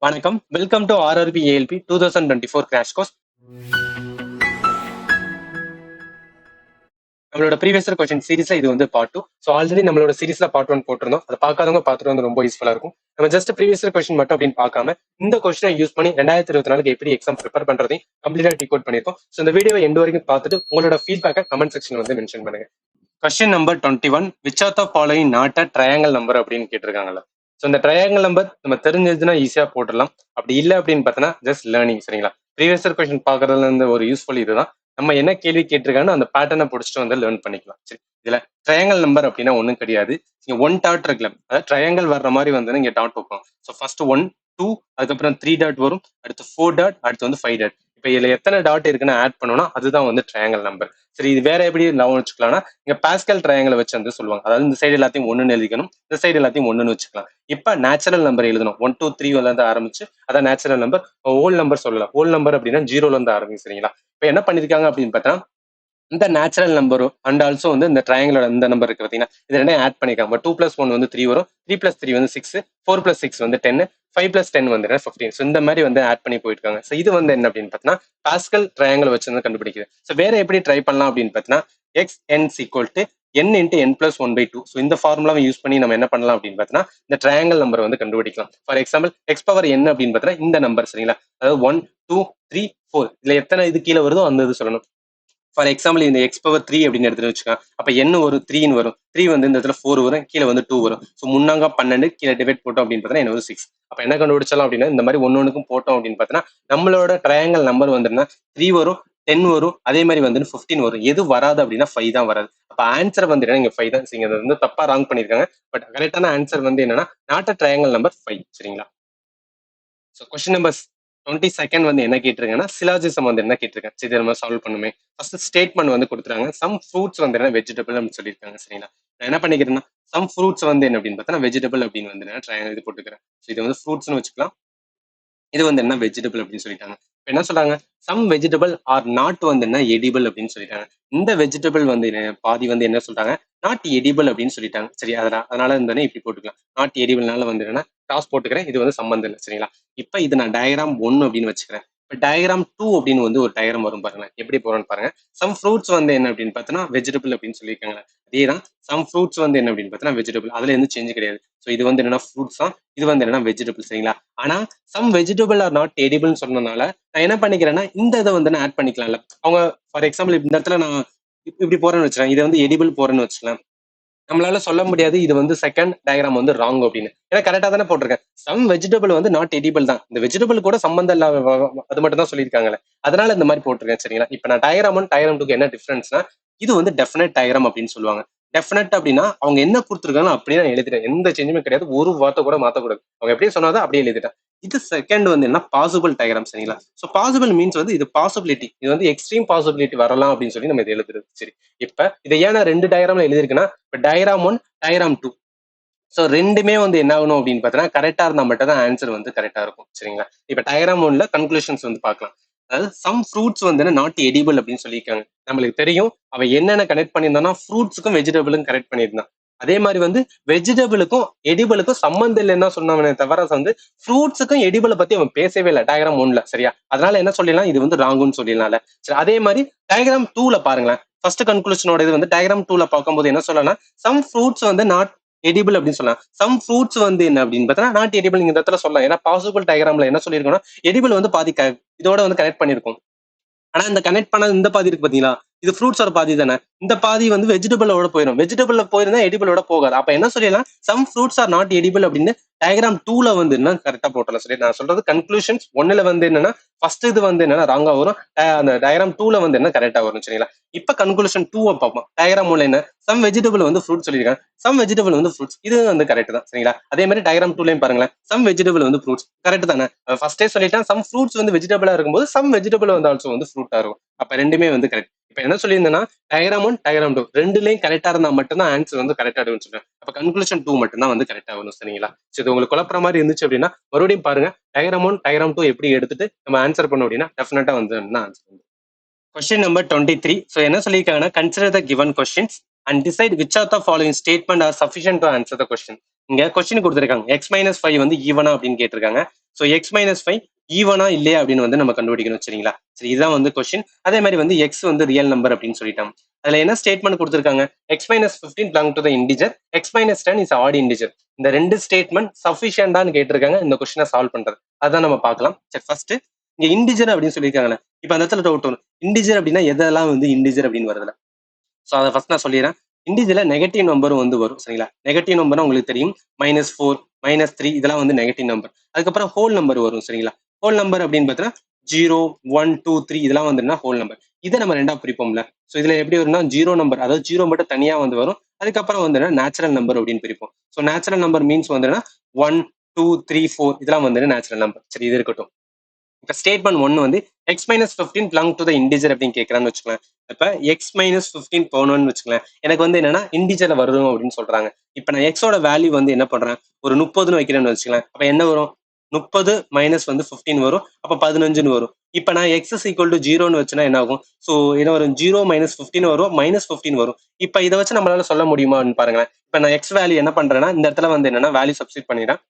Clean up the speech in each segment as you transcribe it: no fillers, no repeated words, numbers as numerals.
வணக்கம். Welcome to RRB ALP 2024 crash course. நம்மளோட previous question சீரிஸ்ல இது வந்து பார்ட் 2. ஸோ ஆல்ரெடி நம்மளோட சீரிஸ்ல பார்ட் 1 போட்டிருந்தோம். அதை பார்க்காதவங்க பார்த்துட்டு வந்து ரொம்ப யூஸ்ஃபுல்லா இருக்கும். நம்ம ஜஸ்ட் ப்ரீவியஸ் கொஸ்டின் மட்டும் அப்படின்னு பார்க்காம இந்த கொஸ்டினை யூஸ் பண்ணி 2024 எப்படி எக்ஸாம் ப்ரிப்பேர் பண்றதையும் கம்ப்ளீட்டா டிகோட் பண்ணிருக்கோம். ஸோ இந்த வீடியோ எண்ட் வரைக்கும் பார்த்துட்டு உங்களோட ஃபீட்பேக்கை கமெண்ட் செக்ஷன் வந்து மென்ஷன் பண்ணுங்க. Question number 21, which of the following not a triangle number அப்படின்னு கேட்டிருக்காங்கல்ல. ஸோ இந்த ட்ரையாங்கல் நம்பர் நம்ம தெரிஞ்சதுன்னா ஈஸியா போட்டுடலாம். அப்படி இல்லை அப்படின்னு பார்த்தோன்னா ஜஸ்ட் லேர்னிங். சரிங்களா? ப்ரீவியஸ் கொஸ்டின் பார்க்கறதுல இருந்து ஒரு யூஸ்ஃபுல் இதுதான். நம்ம என்ன கேள்வி கேட்டிருக்காங்கன்னு அந்த பேட்டர்னை பிடிச்சிட்டு வந்து லேர்ன் பண்ணிக்கலாம். சரி, இதுல ட்ரையாங்கல் நம்பர் அப்படின்னா ஒன்றும் கிடையாது. இங்க ஒன் டாட் இருக்குல்ல, அதாவது ட்ரையாங்கல் வர்ற மாதிரி வந்து இங்க டாட் வைப்போம். ஸோ ஃபர்ஸ்ட் 1 2, அதுக்கப்புறம் 3 டாட் வரும், அடுத்து 4 டாட், அடுத்து வந்து 5 டாட். இப்போ இதுல எத்தனை டாட் இருக்குன்னு ஆட் பண்ணோம்னா அதுதான் வந்து ட்ரையாங்கல் நம்பர். சரி, இது வேற எப்படி ஞாபகம் வச்சுக்கலாம்னா, இங்க பாஸ்கல் ட்ரையாங்கலை வச்சு வந்து சொல்லுவாங்க. அதாவது இந்த சைடு எல்லாத்தையும் ஒண்ணுன்னு எழுதிக்கணும், இந்த சைடு எல்லாத்தையும் ஒண்ணுன்னு வச்சுக்கலாம். இப்ப நேச்சுரல் நம்பர் எழுதணும். 1 2 3 இருந்து ஆரம்பிச்சு அதான் நேச்சுரல் நம்பர். ஹோல் நம்பர் சொல்லலாம். ஹோல் நம்பர் அப்படின்னா 0ல இருந்து ஆரம்பிங்க. சரிங்களா? இப்ப என்ன பண்ணிருக்காங்க அப்படின்னு பார்த்தா, இந்த நேச்சுரல் நம்பரும் அண்ட் ஆல்சோ வந்து இந்த ட்ரையாங்கிளோட இந்த நம்பர் இருக்கு பார்த்தீங்கன்னா, இது ரெண்டையும் ஆட் பண்ணிக்காம 2 + 1 வந்து 3 வரும், 3 + 3 வந்து 6, 4 + 6 வந்து 10, 5 + 10 வந்து 15. ஸோ இந்த மாதிரி வந்து ஆட் பண்ணி போயிருக்காங்க. ஸோ இது வந்து என்ன அப்படின்னு பார்த்தீங்கன்னா பாஸ்கல் ட்ரையாங்கிள் வச்சு வந்து கண்டுபிடிக்குது. ஸோ வேற எப்படி ட்ரை பண்ணலாம் அப்படின்னு பார்த்தீங்கன்னா, xn = n × n + 1/2. ஸோ இந்த ஃபார்முலாவை யூஸ் பண்ணி நம்ம என்ன பண்ணலாம் அப்படின்னு பார்த்தீங்கன்னா இந்த ட்ரையாங்கிள் நம்பர் வந்து கண்டுபிடிக்கலாம். ஃபார் எக்ஸாம்பிள் x⁻n அப்படின்னு பார்த்தீங்கன்னா இந்த நம்பர். சரிங்களா? அதாவது 1 2 3 4 இதுல எத்தனை இது கீழே வருதோ அந்த இது சொல்லணும். ஃபார் எக்ஸாம்பிள் இந்த x⁻3 அப்படின்னு எடுத்துட்டு வச்சுக்கோங்க. அப்ப n ஒரு 3 வரும், 3 வந்து இந்த இடத்துல 4 வரும், கீழே வந்து 2 வரும். ஸோ முன்னாங்க 12 கீழே டிவைட் போட்டோம் அப்படின்னு பார்த்தீங்கன்னா என்ன ஒரு 6. அப்ப என்ன கண்டுபிடிச்சலாம் அப்படின்னா இந்த மாதிரி ஒன்னொன்னுக்கும் போட்டோம் அப்படின்னு பார்த்தீங்கன்னா நம்மளோட ட்ரையாங்கல் நம்பர் வந்துன்னா 3 வரும், 10 வரும், அதே மாதிரி வந்து 15 வரும். எது வராது அப்படின்னா 5 தான் வராது. அப்ப ஆன்சர் வந்து இங்க 5 தான். சரிங்க, அது வந்து தப்பா ராங் பண்ணிருக்காங்க. பட் கரெக்டான ஆன்சர் வந்து என்னன்னா நாட் அ ட்ரையாங்கல் நம்பர் 5. சரிங்களா? ஸோ கொஸ்டின் நம்பர் 22 வந்து என்ன கேட்டிருக்காங்கன்னா சிலாஜிசம் வந்து என்ன கேட்டிருக்கேன். சரி, நம்ம சால்வ் பண்ணுமே. ஃபர்ஸ்ட் ஸ்டேட்மெண்ட் வந்து கொடுத்துருக்காங்க. சம் ஃப்ரூட்ஸ் வந்து என்ன வெஜிடபிள் அப்படின்னு சொல்லியிருக்காங்க. சரிங்களா? நான் என்ன பண்ணிக்கிறேன்னா சம் ஃப்ரூட்ஸ் வந்து என்ன அப்படின்னு பார்த்தா வெஜிடபிள் அப்படின்னு வந்து நான் இது போட்டுக்கிறேன். ஸோ இது வந்து ஃப்ரூட்ஸ்னு வச்சுக்கலாம். இது வந்து என்ன வெஜிடபிள் அப்படின்னு சொல்லிட்டாங்க. இப்ப என்ன சொல்றாங்க, சம் வெஜிடபிள் ஆர் நாட் வந்து என்ன எடிபிள் அப்படின்னு சொல்லிட்டாங்க. இந்த வெஜிடபிள் வந்து பாதி வந்து என்ன சொல்றாங்க, நாட் எடிபிள் அப்படின்னு சொல்லிட்டாங்க. சரி, அதனால இருந்தானே இப்படி போட்டுக்கலாம். நாட் எடிபிள்னால வந்து என்ன கிராஸ் போட்டுக்கிறேன். இது வந்து சம்பந்தம் இல்லை. சரிங்களா? இப்ப இது நான் டயக்ராம் 1 அப்படின்னு வச்சுக்கிறேன். இப்ப டயக்ராம் 2 அப்படின்னு வந்து ஒரு டயக்ராம் வரும் பாருங்க. எப்படி போறோம்னு பாருங்க. சம் ஃப்ரூட்ஸ் வந்து என்ன அப்படின்னு பார்த்தோன்னா வெஜிடபிள் அப்படின்னு சொல்லியிருக்காங்க. அதேதான் சம் ஃப்ரூட்ஸ் வந்து என்ன அப்படின்னு பார்த்தோன்னா வெஜிடபிள். அதுல எந்த சேஞ்ச் கிடையாது. ஸோ இது வந்து என்னன்னா ஃப்ரூட்ஸ் தான், இது வந்து என்னன்னா வெஜிடபிள். சரிங்களா? ஆனா சம் வெஜிடபிள் ஆர் நாட் எடிபிள்னு சொன்னதுனால நான் என்ன பண்ணிக்கிறேன்னா இந்த இதை வந்து நான் ஆட் பண்ணிக்கலாம்ல. அவங்க ஃபார் எக்ஸாம்பிள் இந்த இடத்துல நான் இப்படி போறேன்னு வச்சுக்கலாம், இதை வந்து எடிபிள் போறேன்னு வச்சுக்கலாம். நம்மளால சொல்ல முடியாது இது வந்து செகண்ட் டயக்ராம் வந்து ராங் அப்படின்னு. ஏன்னா கரெக்டா தானே போட்டிருக்கேன். சம் வெஜிடபிள் வந்து நாட் எடிபிள் தான். இந்த வெஜிடபிள் கூட சம்பந்தம் இல்லாத அது மட்டும் தான் சொல்லியிருக்காங்களே. அதனால இந்த மாதிரி போட்டிருக்கேன். சரிங்களா? இப்ப நான் டயக்ராம் 1 டயக்ராம் 2 என்ன டிஃபரன்ஸ்னா, இது வந்து டெஃபினட் டயக்ராம் அப்படின்னு சொல்லுவாங்க. டெஃபினட் அப்படின்னா அவங்க என்ன கொடுத்துருக்காங்களோ அப்படியே நான் எழுதிட்டேன். எந்த சேஞ்சுமே கிடையாது. ஒரு வார்த்தை கூட மாத்தக்கூடாது. அவங்க எப்படியே சொன்னாதான் அப்படியே எழுதிட்டேன். இது செகண்ட் வந்து என்ன பாசிபிள் டயக்ராம். சரிங்களா? சோ பாசிபிள் மீன்ஸ் வந்து இது பாசிபிலிட்டி. இது வந்து எக்ஸ்ட்ரீம் பாசிபிலிட்டி வரலாம் அப்படின்னு சொல்லி நம்ம இதை எழுதுறது. சரி, இப்ப இதை ஏன் நான் 2 டயக்ராம்ல எழுதிருக்கேன்னா, இப்ப டயக்ராம் 1 டயக்ராம் 2. ஸோ ரெண்டுமே வந்து என்ன ஆகணும் அப்படின்னு பார்த்தீங்கன்னா கரெக்டா இருந்தா மட்டும் தான் ஆன்சர் வந்து கரெக்டா இருக்கும். சரிங்களா? இப்ப டயக்ராம் 1ல கன்க்ளூஷன்ஸ் வந்து பார்க்கலாம். அதாவது சம் ஃப்ரூட்ஸ் வந்து நாட் எடிபிள் அப்படின்னு சொல்லியிருக்காங்க. நம்மளுக்கு தெரியும் அவ என்னென்ன கனெக்ட் பண்ணியிருந்தானா ஃப்ரூட்ஸுக்கும் வெஜிடபிளுக்கும் கனெக்ட் பண்ணியிருந்தான். அதே மாதிரி வந்து வெஜிடபிளுக்கும் எடிபிளுக்கும் சம்மந்தம் இல்லைன்னா சொன்னவனே தவிர வந்து ஃப்ரூட்ஸுக்கும் எடிபிளை பத்தி அவன் பேசவே இல்லை டயக்ராம் 1ல. சரியா? அதனால என்ன சொல்லிடலாம், இது வந்து ராங்குன்னு சொல்லிடலாம்ல. சரி, அதே மாதிரி டயக்ராம் 2ல பாருங்களேன். ஃபர்ஸ்ட் கன்க்ளூஷனோட இது வந்து டயக்ராம் 2ல பார்க்கும்போது என்ன சொல்லலாம், சம் ஃப்ரூட்ஸ் வந்து நாட் எடிபிள் அப்படின்னு சொல்லலாம். சம் ஃப்ரூட்ஸ் வந்து என்ன அப்படின்னு பார்த்தா நாட் எடிபிள் இந்த இடத்துல சொல்லலாம். ஏன்னா பாசிபிள் டயக்ராம்ல என்ன சொல்லியிருக்கோம்னா எடிபிள் வந்து பாதி இதோட வந்து கனெக்ட் பண்ணிருக்கும். ஆனா இந்த கனெக்ட் பண்ண இந்த பாதி இருக்கு பாத்தீங்களா, இது ஃப்ரூட்ஸோட பாதி தானே. இந்த பாதி வந்து வெஜிடபிளோட போயிடும். வெஜிடபிள்ல போயிருந்தா எடிபிளோட போகாது. அப்ப என்ன சொல்லிடலாம், some fruits are not edible அப்படின்னு டயக்ராம் 2ல வந்து என்ன கரெக்டா போட்டலாம். சரி, நான் சொல்றது கன்க்ளூஷன்ஸ் 1ல வந்து என்னன்னா ஃபர்ஸ்ட் இது வந்து என்னன்னா ராங்கா வரும், அந்த டயக்ராம் 2ல வந்து என்ன கரெக்டா வரும். சரிங்களா? இப்ப கன்க்ளூஷன் 2 பார்ப்போம். டயக்ராம் 1ல என்ன சம் வெஜிடபிள் வந்து ஃப்ரூட் சொல்லியிருக்காங்க, சம் வெஜிடபிள் வந்து ஃப்ரூட்ஸ், இது வந்து கரெக்ட் தான். சரிங்களா? அதே மாதிரி டயக்ராம் 2லயும் பாருங்களேன், சம் வெஜிடபிள் வந்து ஃப்ரூட்ஸ் கரெக்ட் தானே. ஃபர்ஸ்டே சொல்லிட்டேன் சம் ஃப்ரூட்ஸ் வந்து வெஜிடபிளா இருக்கும்போது சம் வெஜிடபிள் வந்து ஆல்சோ வந்து ஃப்ரூட்டா இருக்கும். அப்ப ரெண்டுமே வந்து கரெக்ட். இப்ப என்ன சொல்லியிருந்தேன்னா டயக்ராம் 1 டயக்ராம் 2 ரெண்டுலயும் கரெக்டா இருந்தா மட்டும் தான் ஆன்சர் வந்து கரெக்டா இருக்கும்னு சொல்றேன். அப்ப கன்க்ளூஷன் 2 மட்டும் தான் வந்து கரெக்டா வரும். சரிங்களா? சரி, இது உங்களுக்கு குழப்பற மாதிரி இருந்துச்சு அப்படின்னா மறுபடியும் பாருங்க. டயக்ராம் 1 டயக்ராம் 2 எப்படி எடுத்துட்டு நம்ம ஆன்சர் பண்ணோம் அப்படின்னா டெஃபினட்டா வந்து ஆன்சர். Question number 23. ஸோ என்ன சொல்லியிருக்காங்கன்னா consider the given questions and decide which of the following statement are sufficient to answer the question. இங்க கொஸ்டின் கொடுத்துருக்காங்க எக்ஸ் மைனஸ் ஃபைவ் வந்து ஈவனா அப்படின்னு கேட்டிருக்காங்க. ஸோ எக்ஸ் மைனஸ் ஃபைவ் ஈவனா இல்லையா அப்படின்னு வந்து நம்ம கண்டுபிடிக்கணும் சரிங்களா. சரி இதுதான் வந்து கொஸ்டின். அதே மாதிரி வந்து எக்ஸ் வந்து ரியல் நம்பர் அப்படின்னு சொல்லிட்டாங்க. அதுல என்ன ஸ்டேட்மெண்ட் கொடுத்துருக்காங்க, x minus 15 belong to the integer, X minus 10 is add integer. இந்த ரெண்டு ஸ்டேட்மெண்ட் சஃபிஷியன்டான்னு கேட்டிருக்காங்க இந்த கொஸ்டினை சால்வ் பண்றது. அதான் நம்ம பார்க்கலாம். சரி ஃபர்ஸ்ட் இங்க இன்டிஜர் அப்படின்னு சொல்லியிருக்காங்கல்ல, இப்போ அந்த இடத்துல டவுட் வரும், இன்டிஜர் அப்படின்னா எதெல்லாம் வந்து இன்டிஜர் அப்படின்னு வருதுல. ஸோ அதை ஃபர்ஸ்ட் நான் சொல்லிடுறேன். இன்டிஜர்ல நெகட்டிவ் நம்பரும் வந்து வரும் சரிங்களா. நெகட்டிவ் நம்பர் உங்களுக்கு தெரியும், -4 -3 இதெல்லாம் வந்து நெகட்டிவ் நம்பர். அதுக்கப்புறம் ஹோல் நம்பர் வரும் சரிங்களா. ஹோல் நம்பர் அப்படின்னு பார்த்தீங்கன்னா 0 1 2 3 இதெல்லாம் வந்துன்னா ஹோல் நம்பர். இதை நம்ம ரெண்டா பிரிப்போம்ல. ஸோ இதுல எப்படி வரும்னா ஜீரோ நம்பர், அதாவது ஜீரோ மட்டும் தனியா வந்து வரும். அதுக்கப்புறம் வந்து நேச்சுரல் நம்பர் அப்படின்னு பிரிப்போம். ஸோ நேச்சுரல் நம்பர் மீன்ஸ் வந்து 1 2 3 4 இதெல்லாம் வந்து நேச்சுரல் நம்பர். சரி இது இருக்கட்டும். இப்ப ஸ்டேட்மெண்ட் ஒன்னு வந்து X minus 15 belong to the integer அப்படின்னு கேட்கறான்னு வச்சுக்கலாம். இப்ப எக்ஸ் மைனஸ் 15 போகணும்னு வச்சுக்கலாம். எனக்கு வந்து என்னன்னா இன்டிஜர்ல வரும் அப்படின்னு சொல்றாங்க. இப்ப நான் எக்ஸோட வேல்யூ வந்து என்ன பண்றேன், ஒரு 30ன்னு வைக்கிறேன்னு வச்சுக்கலாம். அப்ப என்ன வரும், 30 மைனஸ் வந்து 15 வரும். அப்ப 15ன்னு வரும். இப்ப நான் எக்ஸ் இஸ் ஈக்குவல் டு 0ன்னு வச்சுன்னா என்ன ஆகும், ஸோ என்ன வரும், 0 மைனஸ் 15 வரும், -15 வரும். இப்ப இதை வச்சு நம்மளால சொல்ல முடியுமான்னு பாருங்களேன். இப்ப நான் எக்ஸ் வேல்யூ என்ன பண்றேன்னா இந்த இடத்துல வந்து என்னன்னா வேல்யூ சப்ஸ்டிட் பண்ணிடுறேன்.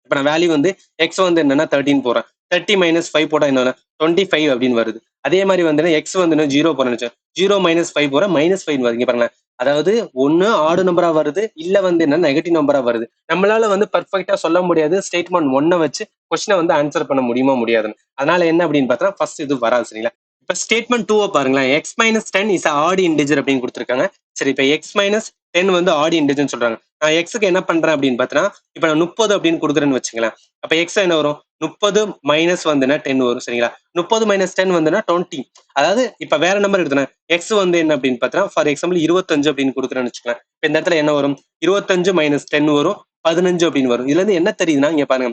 இப்ப நான் வேல்யூ வந்து எக்ஸ் வந்து என்னன்னா 13 போறேன். 30 மைனஸ் 5 போட்டா என்ன 25 அப்படின்னு வருது. அதே மாதிரி வந்து எக்ஸ் வந்து 0 போறேன்னு 0 மைனஸ் 5 போறேன், -5 வருது. இங்க பாருங்களேன், அதாவது ஒன்னு ஆடு நம்பரா வருது, இல்ல வந்து என்ன நெகட்டிவ் நம்பரா வருது. நம்மளால வந்து பர்ஃபெக்டா சொல்ல முடியாது ஸ்டேட்மெண்ட் ஒன்னை வச்சு கொஸ்டினை வந்து ஆன்சர் பண்ண முடியுமா முடியாதுன்னு. அதனால என்ன அப்படின்னு பார்த்தா ஃபர்ஸ்ட் இது வராது சரிங்களா. இப்ப ஸ்டேட்மெண்ட் 2 பாருங்களேன், X minus 10 is add integer அப்படின்னு கொடுத்துருக்காங்க. சரி இப்ப எக்ஸ் மைனஸ் 10 வந்து ஆட் இன்டிஜர்னு சொல்றாங்க. நான் எக்ஸுக்கு என்ன பண்றேன் அப்படின்னு பார்த்தீங்கன்னா, இப்ப நான் 30 அப்படின்னு கொடுக்குறேன்னு வச்சுங்களேன். அப்ப எக்ஸ் என்ன வரும், 30 மைனஸ் வந்துன்னா 10 வரும் சரிங்களா. 30 மைனஸ் 10 வந்துன்னா 20. அதாவது இப்ப வேற நம்பர் எடுத்தேன், எக்ஸ் வந்து என்ன அப்படின்னு பார்த்தீங்கன்னா ஃபார் எக்ஸாம்பிள் 25 அப்படின்னு கொடுக்குறேன்னு வச்சுக்கலாம். இப்ப இந்த இடத்துல என்ன வரும், 25 மைனஸ் 10 வரும், 15 அப்படின்னு வரும். இதுல இருந்து என்ன தெரியுதுன்னா இங்க பாருங்க,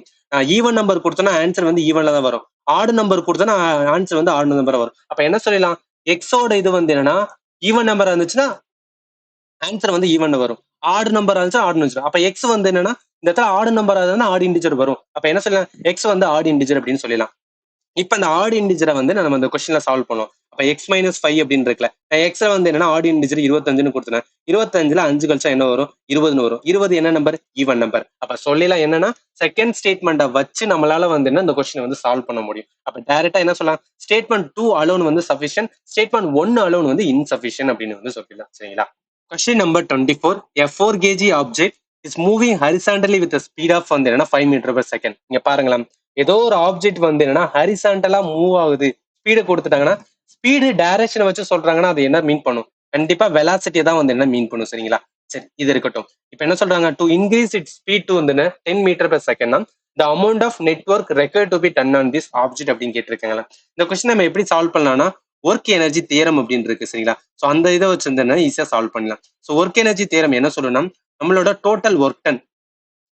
ஈவன் நம்பர் கொடுத்தோன்னா ஆன்சர் வந்து ஈவன்ல தான் வரும். ஆடு நம்பர் கொடுத்தோன்னா ஆன்சர் வந்து ஆடு நம்பர் வரும். அப்ப என்ன சொல்லலாம், எக்ஸோட இது வந்து என்னன்னா ஈவன் நம்பர் இருந்துச்சுன்னா ஆன்சர் வந்து ஈவன் வரும். ஆடு நம்பர் இருந்துச்சு ஆடு இருந்துச்சு. அப்ப எக்ஸ் வந்து என்னன்னா இந்த இடத்துல ஆடு நம்பர் இருந்தா ஆடு இன்டிஜர் வரும். அப்ப என்ன சொல்லலாம், எக்ஸ் வந்து ஆடு இன்டிஜர் அப்படின்னு சொல்லலாம். இப்ப இந்த ஆடு இன்டிஜரை வந்து நம்ம இந்த கொஸ்டின்ல சால்வ் பண்ணுவோம். அப்ப எக்ஸ் மைனஸ் 5 அப்படின்னு இருக்குல்ல, எக்ஸ் வந்து என்னன்னா ஆடு இன்டிஜர் 25ன்னு கொடுத்தேன். 25ல 5 கழிச்சா என்ன வரும், 20ன்னு வரும். 20 என்ன நம்பர், ஈவன் நம்பர். அப்ப சொல்லலாம் என்னன்னா செகண்ட் ஸ்டேட்மெண்ட்டை வச்சு நம்மளால வந்து என்ன இந்த கொஸ்டின் வந்து சால்வ் பண்ண முடியும். அப்ப டைரக்டா என்ன சொல்லலாம், ஸ்டேட்மெண்ட் 2 அலோன் வந்து சஃபிஷியன்ட், ஸ்டேட்மெண்ட் 1 அலோன் வந்து இன்சஃபிஷியன்ட் அப்படின்னு வந்து சொல்லலாம் சரிங்களா. Question number 24. A 4 kg object is moving horizontally with a speed of வந்து என்னன்னா 5 meter per second. இங்க பாருங்களேன், ஏதோ ஒரு ஆப்ஜெக்ட் வந்து என்னன்னா ஹரிசாண்டலா மூவ் ஆகுது, ஸ்பீடு கொடுத்துட்டாங்கன்னா ஸ்பீடு டைரக்ஷனை வச்சு சொல்றாங்கன்னா அது என்ன மீன் பண்ணும், கண்டிப்பா வெலாசிட்டியை தான் வந்து என்ன மீன் பண்ணும் சரிங்களா. சரி இது இருக்கட்டும். இப்ப என்ன சொல்றாங்க, to increase it speed to வந்து 10 metre per second the amount of network required to be done on this object அப்படின்னு கேட்டிருக்காங்களா. இந்த கொஸ்டின் நம்ம எப்படி சால்வ் பண்ணலாம்னா ஒர்க் எனர்ஜி தேரம் அப்படின்னு இருக்கு சரிங்களா. ஸோ அந்த இதை வச்சிருந்தேன்னா ஈஸியா சால்வ் பண்ணலாம். ஸோ ஒர்க் எனர்ஜி தேரம் என்ன சொல்லணும்னா, நம்மளோட டோட்டல் ஒர்க் டன்,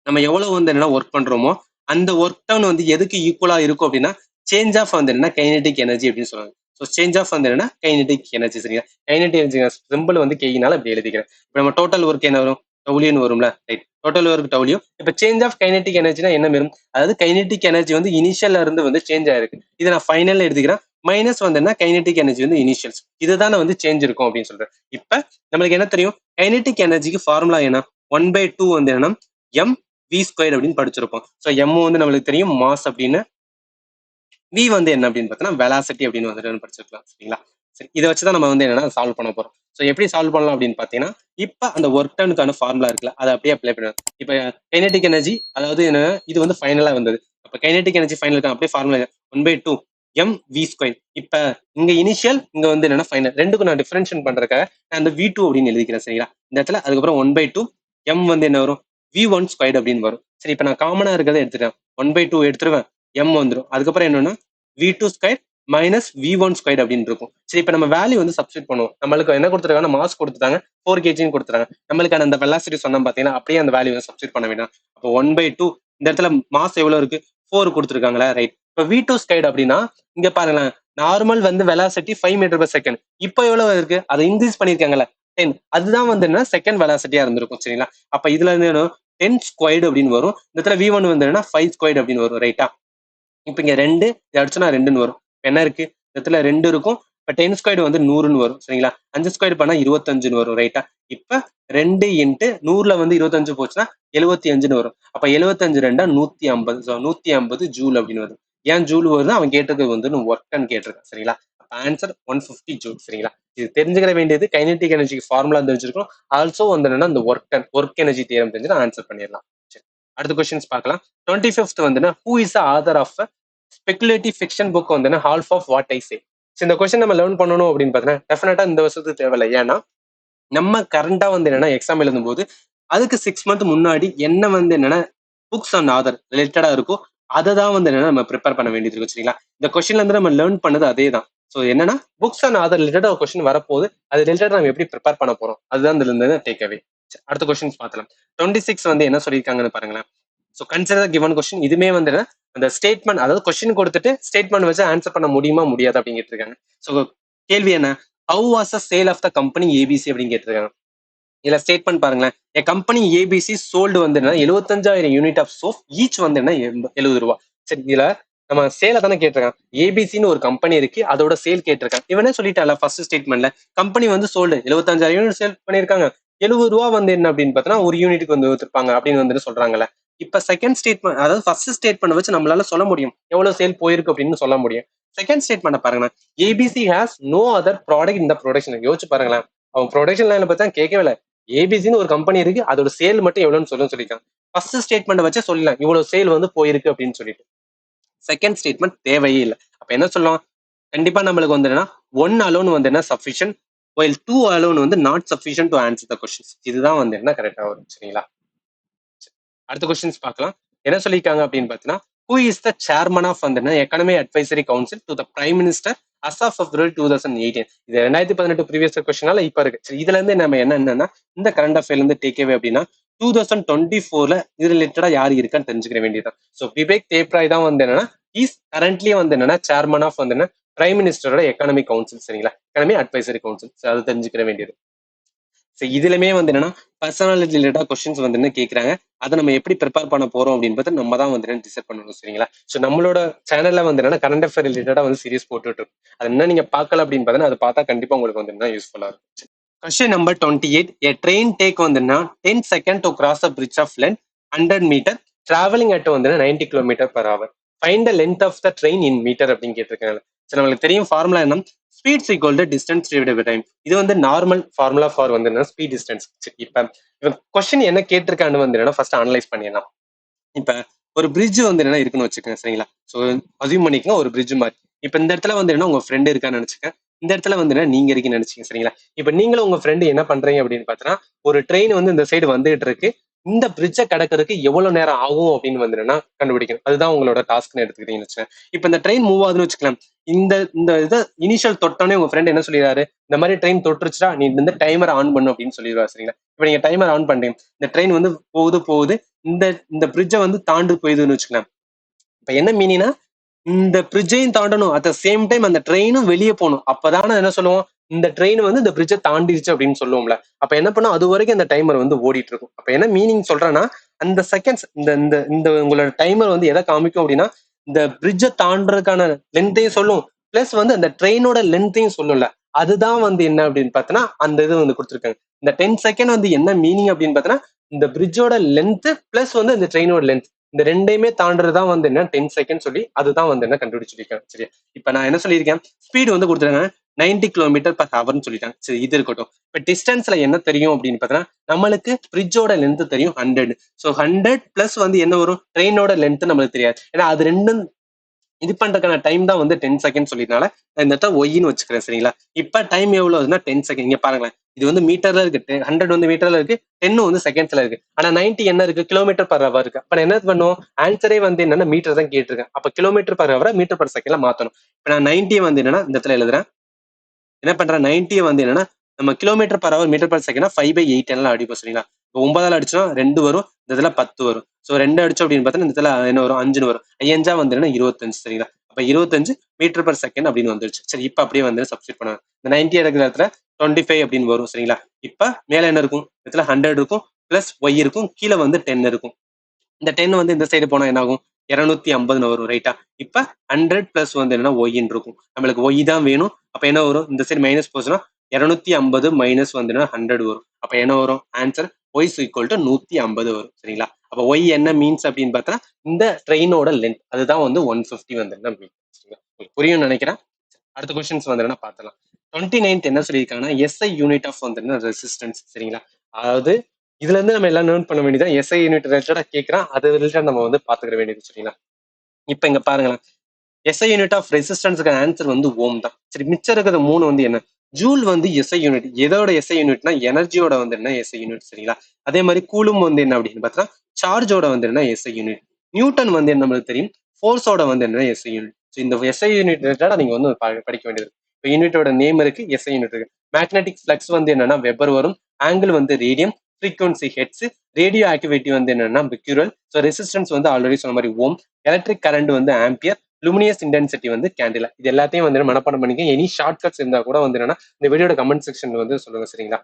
நம்ம எவ்வளவு வந்து என்ன ஒர்க் பண்றோமோ அந்த ஒர்க் டன் வந்து எதுக்கு ஈக்குவலா இருக்கும் அப்படின்னா சேஞ்ச் ஆஃப் வந்து என்ன கைனடிக் எனர்ஜி அப்படின்னு சொல்லுவாங்க. ஸோ சேஞ்ச் ஆஃப் வந்து என்ன கைனடிக் எனர்ஜி சரிங்களா. கைனடிக் எனர்ஜி சிம்பிள் வந்து கேயினால இப்படி எழுதிக்கிறேன். இப்போ நம்ம டோட்டல் ஒர்க் என்ன வரும், டவுலியன் வரும்ல, ரைட். Total work டவுலியும். இப்போ சேஞ்ச் ஆஃப் கைனடிக் எனர்ஜினா என்ன வரும், அதாவது கைனடிக் எனர்ஜி வந்து இனிஷியல்ல இருந்து வந்து சேஞ்ச் ஆயிருக்கு, இதை நான் ஃபைனல் எடுத்துக்கிறேன். மைனஸ் வந்து என்ன கைனடிக் எனர்ஜி வந்து இனிஷியல்ஸ், இதுதானே வந்து சேஞ்ச் இருக்கும் அப்படின்னு சொல்றேன். இப்ப நம்மளுக்கு என்ன தெரியும், கைனடிக் எனர்ஜிக்கு ஃபார்முலா என்ன, 1/2 வந்து என்ன எம் வி ஸ்கொயர் அப்படின்னு படிச்சிருப்போம். ஸோ எம் வந்து நம்மளுக்கு தெரியும் மாஸ் அப்படின்னு, வி வந்து என்ன அப்படின்னு பார்த்தீங்கன்னா வெலாசிட்டி அப்படின்னு வந்துட்டு படிச்சிருக்கலாம் சரிங்களா. சரி இதை வச்சுதான் நம்ம வந்து என்னன்னா சால்வ் பண்ண போறோம். ஸோ எப்படி சால்வ் பண்ணலாம் அப்படின்னு பார்த்தீங்கன்னா, இப்ப அந்த ஒர்க் டனுக்கான ஃபார்முலா இருக்குல்ல, அதை அப்படியே அப்ளை பண்ணுவோம். இப்ப கைனடிக் எனர்ஜி, அதாவது என்ன, இது வந்து ஃபைனலா வந்தது. அப்ப கைனடிக் எனர்ஜி ஃபைனல் அப்படியே ஃபார்முலா 1/2 எம் வி ஸ்கொயர். இப்ப இங்க இனிஷியல், இங்க வந்து என்னன்னா ஃபைனல், ரெண்டுக்கும் நான் டிஃபரன்ஷியேட் பண்றதுக்காக நான் அந்த V2 அப்படின்னு எழுதிக்கிறேன் சரிங்களா. இந்த இடத்துல அதுக்கப்புறம் 1/2 எம் வந்து என்ன வரும், V1 ஸ்கொயர் அப்படின்னு வரும். சரி இப்ப நான் காமனா இருக்கிறத எடுத்துட்டேன், 1/2 எடுத்துருவேன், எம் வந்துடும். அதுக்கப்புறம் என்னன்னா V2 square minus V1 square அப்படின்னு இருக்கும். சரி இப்ப நம்ம வேல்யூ வந்து சப்ஸ்டிட் பண்ணுவோம். நம்மளுக்கு என்ன கொடுத்துருக்காங்க, மாஸ் கொடுத்துட்டாங்க, 4 kg கொடுத்துறாங்க. நம்மளுக்கான அந்த வெலாசிட்டி சொன்னா பாத்தீங்கன்னா அப்படியே அந்த வேல்யூ வந்து சப்ஸ்டிட் பண்ண வேண்டாம். அப்போ 1/2 இந்த இடத்துல மாஸ் எவ்வளவு இருக்கு, 4 கொடுத்துருக்காங்களா, ரைட். இப்போ V2 ஸ்கொயர் அப்படின்னா இங்க பாருங்களேன், நார்மல் வந்து வெலாசிட்டி 5 மீட்டர் per செகண்ட், இப்போ எவ்வளவு இருக்கு, அதை இன்க்ரீஸ் பண்ணிருக்காங்கல்ல 10, அதுதான் வந்து என்ன செகண்ட் வெலாசிட்டியா இருந்திருக்கும் சரிங்களா. அப்ப இதுல இருந்து 10 ஸ்கொயர்டு அப்படின்னு வரும். இந்த இடத்துல V1 வந்து என்னன்னா 5 ஸ்கொயர்டு அப்படின்னு வரும், ரைட்டா. இப்ப இங்க 2 அடிச்சுனா 2ன்னு வரும். என்ன இருக்கு, இந்த இடத்துல 2 இருக்கும், இப்ப 10 ஸ்கொயர் வந்து 100ன்னு வரும் சரிங்களா. 5 ஸ்கொயர் பண்ணா 25ன்னு வரும் ரைட்டா. இப்ப 2 இன்ட்டு 100ல வந்து 25 போச்சுன்னா 75ன்னு வரும். அப்ப 75 ரெண்டா 150. 150 ஜூல் அப்படின்னு வரும். ஏன் ஜூல் வருது, அவன் கேட்டது வந்து ஒர்க்ன்னு கேட்டிருக்கான் சரிங்களா. ஆன்சர் 150 ஜூல் சரிங்களா. இது தெரிஞ்சுக்கிற வேண்டியது கைனெட்டிக் எனர்ஜிக்கு ஃபார்முலா தெரிஞ்சிருக்கும். ஆல்சோ வந்து என்னன்னா இந்த ஒர்க் எனர்ஜி தியரம் தெரிஞ்சு ஆன்சர் பண்ணிடலாம். சரி, அடுத்த கொஸ்டின்ஸ் பார்க்கலாம். 25th வந்து who is the author of speculative fiction book வந்து half of what I say. இந்த கொஸ்டின் நம்ம லேர்ன் பண்ணணும் அப்படின்னு பார்த்தீங்கன்னா டெஃபினட்டா இந்த வருஷத்துக்கு தேவையில்லை. ஏன்னா நம்ம கரண்டா வந்து என்னன்னா எக்ஸாம் எழுதும் போது அதுக்கு 6 மந்த் முன்னாடி என்ன வந்து என்னன்னா புக்ஸ் அண்ட் ஆதர் ரிலேட்டடா இருக்கும், அதை தான் வந்து என்னன்னா நம்ம ப்ரிப்பேர் பண்ண வேண்டியது இருக்கும் சரிங்களா. இந்த கொஸ்டின்ல இருந்து நம்ம லேர்ன் பண்ணது அதே தான். ஸோ என்னன்னா புக்ஸ் அண்ட் ஆதர் ரிலேட்டட் ஒரு கொஸ்டின் வரப்போகுது, அது ரிலேட்டட் நம்ம எப்படி ப்ரிப்பேர் பண்ண போறோம், அதுதான் இதுல இருந்து டேக் அவே. அடுத்த கொஸ்டின்ஸ் பார்த்தலாம். 26 வந்து என்ன சொல்லியிருக்காங்கன்னு பாருங்களேன். So consider given question. இதுமே வந்து அந்த ஸ்டேட்மெண்ட், அதாவது கொஸ்டின் கொடுத்துட்டு ஸ்டேட்மெண்ட் வச்சு ஆன்சர் பண்ண முடியுமா முடியாது அப்படின்னு கேட்டிருக்காங்க. ஸோ கேள்வி என்ன, how was the sale of the company ABC அப்படின்னு கேட்டிருக்காங்க. இதுல ஸ்டேட்மெண்ட் பாருங்களேன். எ கம்பெனி ஏபிசி சோல்டு வந்து 75,000 யூனிட் ஆஃப் சோப், ஈச் வந்து 70 ரூபா. சரி, இதுல நம்ம சேலை தானே கேட்டிருக்கான். ஏபிசின்னு ஒரு கம்பெனி இருக்கு, அதோட சேல் கேட்டிருக்கான். இவனே சொல்லிட்டால ஃபர்ஸ்ட் ஸ்டேட்மெண்ட்ல கம்பெனி வந்து சோல்டு 75,000 யூனிட் சேல் பண்ணிருக்காங்க. 70 ரூபா வந்து என்ன அப்படின்னு பார்த்தோன்னா ஒரு யூனிட்டுக்கு வந்து வித்துருப்பாங்க அப்படின்னு வந்து சொல்றாங்கல்ல. இப்ப செகண்ட் ஸ்டேட்மெண்ட், அதாவது ஃபர்ஸ்ட் ஸ்டேட்மெண்ட் வச்சு நம்மளால சொல்ல முடியும் எவ்வளவு சேல் போயிருக்கு அப்படின்னு சொல்ல முடியும். செகண்ட் ஸ்டேட்மெண்ட் பாருங்க, ABC has no other product இந்த ப்ரொடக்ஷன். யோசிச்சு பாருங்களேன், அவன் ப்ரொடக்ஷன் லைன்ல பார்த்தா கேட்கவே இல்லை. ஏபிசின்னு ஒரு கம்பெனி இருக்கு, அதோட சேல் மட்டும் எவ்வளவுன்னு சொல்லியிருக்காங்க. ஃபர்ஸ்ட் ஸ்டேட்மெண்ட் வச்சு சொல்லலாம் இவ்வளவு சேல் வந்து போயிருக்கு அப்படின்னு சொல்லிட்டு. செகண்ட் ஸ்டேட்மெண்ட் தேவையே இல்லை. அப்ப என்ன சொல்லலாம், கண்டிப்பா நம்மளுக்கு வந்து என்னன்னா ஒன் அலோன் வந்து என்ன சஃபிஷியன்ட், while டூ அலோன் வந்து not sufficient to answer the questions. இதுதான் வந்து என்ன கரெக்டா வரும் சரிங்களா. அடுத்த கொஸ்டின்ஸ் பார்க்கலாம். என்ன சொல்லியிருக்காங்க அப்படின்னு பார்த்தீங்கன்னா, who is the chairman of வந்து economy advisory council to the prime minister as of February 2018. இது 2018 ப்ரீவியஸ் கொஸ்டினால இப்ப இருக்கு. சரி, இதுல இருந்து நம்ம என்னன்னா இந்த கரண்ட் அஃபேர்ல இருந்து டேக்அவே அப்படின்னா 2024ல இது ரிலேட்டடா யாரு இருக்கான்னு தெரிஞ்சுக்க வேண்டியதுதான். ஸோ விவேக் தேப்ராய் தான் வந்து என்னன்னா இஸ் கரண்ட்லி வந்து என்னன்னா சேர்மன் ஆஃப் வந்து என்ன பிரைம் மினிஸ்டரோட எக்கனாமிக் கவுன்சில் சரிங்களா, எக்கனாமி அட்வைசரி கவுன்சில். அது தெரிஞ்சுக்கிற வேண்டியது. ஸோ இதுலயுமே வந்து என்னன்னா பர்சனாலிட்டி ரிலேட்டா கொஸ்டின்ஸ் வந்து என்ன கேட்கறாங்க, அதை நம்ம எப்படி ப்ரிப்பேர் பண்ண போறோம் அப்படின்னு நம்ம தான் வந்து டிசைட் பண்ணணும் சரிங்களா. ஸோ நம்மளோட சேனல்ல வந்து என்னன்னா கரண்ட் அஃபேர் ரிலேட்டடா வந்து சீரிஸ் போட்டுட்டு இருக்கும். அது என்ன நீங்க பார்க்கல அப்படின்னு பார்த்தீங்கன்னா அதை பார்த்தா கண்டிப்பா உங்களுக்கு வந்து என்ன யூஸ்ஃபுல்லா இருக்கும். Question number 28. A train take வந்து 10 seconds to cross a bridge of length 100 meter traveling at வந்து 90 km/h. Find the length of the train in meter அப்படின்னு கேட்டிருக்காங்க. சரி, நம்மளுக்கு தெரியும் ஃபார்முலா என்ன, speed equal to distance divided by time. இது வந்து நார்மல் ஃபார்முலா ஃபார் வந்து ஸ்பீட் டிஸ்டன்ஸ். இப்ப கொஸ்டின் என்ன கேட்டிருக்கான்னு வந்து என்னன்னா ஃபர்ஸ்ட் அனலைஸ் பண்ணிடலாம். இப்ப ஒரு பிரிட்ஜ் வந்து என்ன இருக்குன்னு வச்சுக்கோங்க சரிங்களா. ஸோ அசியூம் பண்ணிக்கோங்க ஒரு பிரிட்ஜ் மாதிரி. இப்ப இந்த இடத்துல வந்து என்ன உங்க ஃப்ரெண்டு இருக்கான்னு நினைச்சுக்க, இந்த இடத்துல வந்து என்ன நீங்க இருக்கீங்கன்னு நினைச்சீங்க சரிங்களா. இப்ப நீங்களும் உங்க ஃப்ரெண்டு என்ன பண்றீங்க அப்படின்னு பார்த்தோன்னா, ஒரு ட்ரெயின் வந்து இந்த சைடு வந்துகிட்டு இருக்கு, இந்த பிரிட்ஜை கடக்கிறதுக்கு எவ்வளவு நேரம் ஆகும் அப்படின்னு வந்து என்னன்னா கண்டுபிடிக்கணும். அதுதான் உங்களோட டாஸ்க்னு எடுத்துக்கிட்டீங்கன்னு வச்சுக்கேன். இப்ப இந்த ட்ரெயின் மூவ் ஆகுதுன்னு வச்சுக்கலாம். இந்த இந்த இதை இனிஷியல் தொட்டோன்னே உங்க ஃப்ரெண்ட் என்ன சொல்லிடுறாரு, இந்த மாதிரி ட்ரெயின் தொட்டுருச்சுடா நீ இந்த டைமர் ஆன் பண்ணு அப்படின்னு சொல்லிடுவாரு சரிங்களா. இப்ப நீங்க டைமர் ஆன் பண்றீங்க, இந்த ட்ரெயின் வந்து போகுது இந்த இந்த பிரிட்ஜை வந்து தாண்டு போயிடுதுன்னு வச்சுக்கலாம். இப்ப என்ன மீனிங்னா இந்த பிரிட்ஜையும் தாண்டணும், அட் த சேம் டைம் அந்த ட்ரெயினும் வெளியே போகணும். அப்பதானே என்ன சொல்லுவோம், இந்த ட்ரெயின் வந்து இந்த பிரிட்ஜை தாண்டிடுச்சு அப்படின்னு சொல்லுவோம்ல. அப்ப என்ன பண்ணும், அது வரைக்கும் அந்த டைமர் வந்து ஓடிட்டு இருக்கும். அப்ப என்ன மீனிங் சொல்றேன்னா, அந்த செகண்ட்ஸ் இந்த இந்த இந்த உங்களோட டைமர் வந்து எதை காமிக்கும் அப்படின்னா, இந்த பிரிட்ஜை தாண்டறதுக்கான லென்த்தையும் சொல்லும், பிளஸ் வந்து அந்த ட்ரெயினோட லென்த்தையும் சொல்லும்ல. அதுதான் வந்து என்ன அப்படின்னு பார்த்தோன்னா அந்த இது வந்து கொடுத்துருக்காங்க. இந்த 10 செகண்ட் வந்து என்ன மீனிங் அப்படின்னு பார்த்தோன்னா, இந்த பிரிட்ஜோட லென்த் பிளஸ் வந்து இந்த ட்ரெயினோட லென்த், இந்த ரெண்டையுமே தாண்டறதுதான் வந்து என்ன 10 செகண்ட் சொல்லி அதுதான் வந்து என்ன கண்டுபிடிச்சிருக்கேன். சரியா, இப்ப நான் என்ன சொல்லியிருக்கேன், ஸ்பீடு வந்து கொடுத்துருக்காங்க 90 km/h சொல்லிட்டாங்க. சரி, இது இருக்கட்டும். இப்ப டிஸ்டன்ஸ்ல என்ன தெரியும் அப்படின்னு பார்த்தோன்னா, நம்மளுக்கு பிரிட்ஜோட லென்த் தெரியும் 100. ஸோ 100 பிளஸ் வந்து என்ன வரும், ட்ரெயினோட லென்த் நம்மளுக்கு தெரியாது. ஏன்னா அது ரெண்டும் இது பண்றதுக்கான டைம் தான் வந்து 10 செகண்ட் சொல்லினால இந்த இடத்துல ஒய்ன்னு வச்சுக்கிறேன் சரிங்களா. இப்ப டைம் எவ்வளவுன்னா 10 செகண்ட். இங்க பாருங்களேன், இது வந்து மீட்டர்ல இருக்கு, 100 வந்து மீட்டர்ல இருக்கு, 10 வந்து செகண்ட்ஸ்ல இருக்கு. ஆனா 90 என்ன இருக்கு, km/h இருக்கு. அப்ப நான் என்ன பண்ணுவோம், ஆன்சரே வந்து என்னன்னா மீட்டர் தான் கேட்டிருக்கேன். அப்ப km/h மீட்டர்/செகண்ட்ல மாத்தணும். இப்ப நான் 90 வந்து என்னன்னா இந்த இடத்துல எழுதுறேன். என்ன பண்றேன், 90 வந்து என்னன்னா நம்ம km/h மீட்டர்/செகண்ட் 5/8 எல்லாம் அடிப்போம் சரிங்களா. இப்போ 9ஆல் அடிச்சோம் 2 வரும், இந்த இதுல 10 வரும். ஸோ 2 அடிச்சோம் அப்படின்னு பார்த்தா இந்த இடத்துல என்ன வரும், 5ன்னு வரும். 5 வந்து என்ன 25 சரிங்களா. அப்ப 25 மீட்டர்/செகண்ட் அப்படின்னு வந்துருச்சு. சரி, இப்ப அப்படியே வந்து சப்ஸ்டிட் பண்ணுவேன். இந்த 90 எடுக்கிற இடத்துல 25 அப்படின்னு வரும் சரிங்களா. இப்ப மேல என்ன இருக்கும், இடத்துல 100 இருக்கும், பிளஸ் ஒய் இருக்கும், கீழே வந்து 10 இருக்கும். இந்த 10 வந்து இந்த சைடு போனா என்ன ஆகும், 250 வரும் ரைட்டா. இப்ப 100 பிளஸ் வந்து என்னன்னா ஒய்ன்னு இருக்கும். நம்மளுக்கு ஒய் தான் வேணும். அப்ப என்ன வரும்? இந்த சைடு மைனஸ் போச்சுன்னா 250 மைனஸ் வந்து 100 வரும். அப்ப என்ன வரும்? ஆன்சர் ஒய் ஈக்குவல் டு 150 வரும். சரிங்களா? அப்ப ஒய் என்ன மீன்ஸ் அப்படின்னு பார்த்தா இந்த ட்ரெயினோட லென்த் அதுதான் வந்து 150 வந்து என்ன மீன். உங்களுக்கு புரியும் நினைக்கிறேன். அடுத்த கொஸ்டின்ஸ் வந்து என்ன பார்த்தலாம். 29th என்ன சொல்லியிருக்காங்கன்னா எஸ்ஐ யூனிட் ஆஃப் வந்து ரெசிஸ்டன்ஸ். சரிங்களா? அதாவது இதுல இருந்து நம்ம எல்லாம் லேர்ன் பண்ண வேண்டியதான். எஸ்ஐ யூனிட் ரிலேட்டடா கேட்கறான். அது ரிலேட்டடா நம்ம வந்து பாத்துக்கிற வேண்டியது. சரிங்களா? இப்ப இங்க பாருங்களேன். எஸ்ஐ யூனிட் ஆஃப் ரெசிஸ்டன்ஸ்க்கு ஆன்சர் வந்து ஓம் தான். சரி, மிச்சம் இருக்கிற 3 வந்து என்ன? ஜூல் வந்து எஸ்ஐ யூனிட். எதோட எஸ்ஐ யூனிட்னா எனர்ஜியோட வந்து என்ன எஸ்ஐ யூனிட். சரிங்களா? அதே மாதிரி கூலும் வந்து என்ன அப்படின்னு பார்த்தா சார்ஜோட வந்து என்ன எஸ்ஐ யூனிட். நியூட்டன் வந்து என்ன நம்மளுக்கு தெரியும். ஃபோர்ஸோட வந்து என்ன எஸ்ஐ யூனிட். இந்த எஸ்ஐ யூனிட் ரிலேட்டடா நீங்க வந்து படிக்க வேண்டியது. இப்போ யூனிட்டோட நேம் இருக்கு, எஸ்ஐ யூனிட் இருக்கு. மேக்னெட்டிக் ஃபிளக்ஸ் வந்து என்னன்னா வெபர் வரும். ஆங்கிள் வந்து radium, frequency hertz, radio activity வந்து என்னன்னா பெக்யூரல். ஸோ ரெசிஸ்டன்ஸ் வந்து ஆல்ரெடி சொன்ன மாதிரி ஓம், எலக்ட்ரிக் கரண்ட் வந்து ஆம்பியர், லுமினியஸ் இன்டென்சிட்டி வந்து கேண்டிலா. இது எல்லாத்தையும் வந்து மனப்பாடம் பண்ணிக்க. எனி ஷார்ட் கட்ஸ் இருந்தா கூட வந்து என்னன்னா இந்த வீடியோட கமெண்ட் செக்ஷன்ல வந்து சொல்லுங்க. சரிங்களா?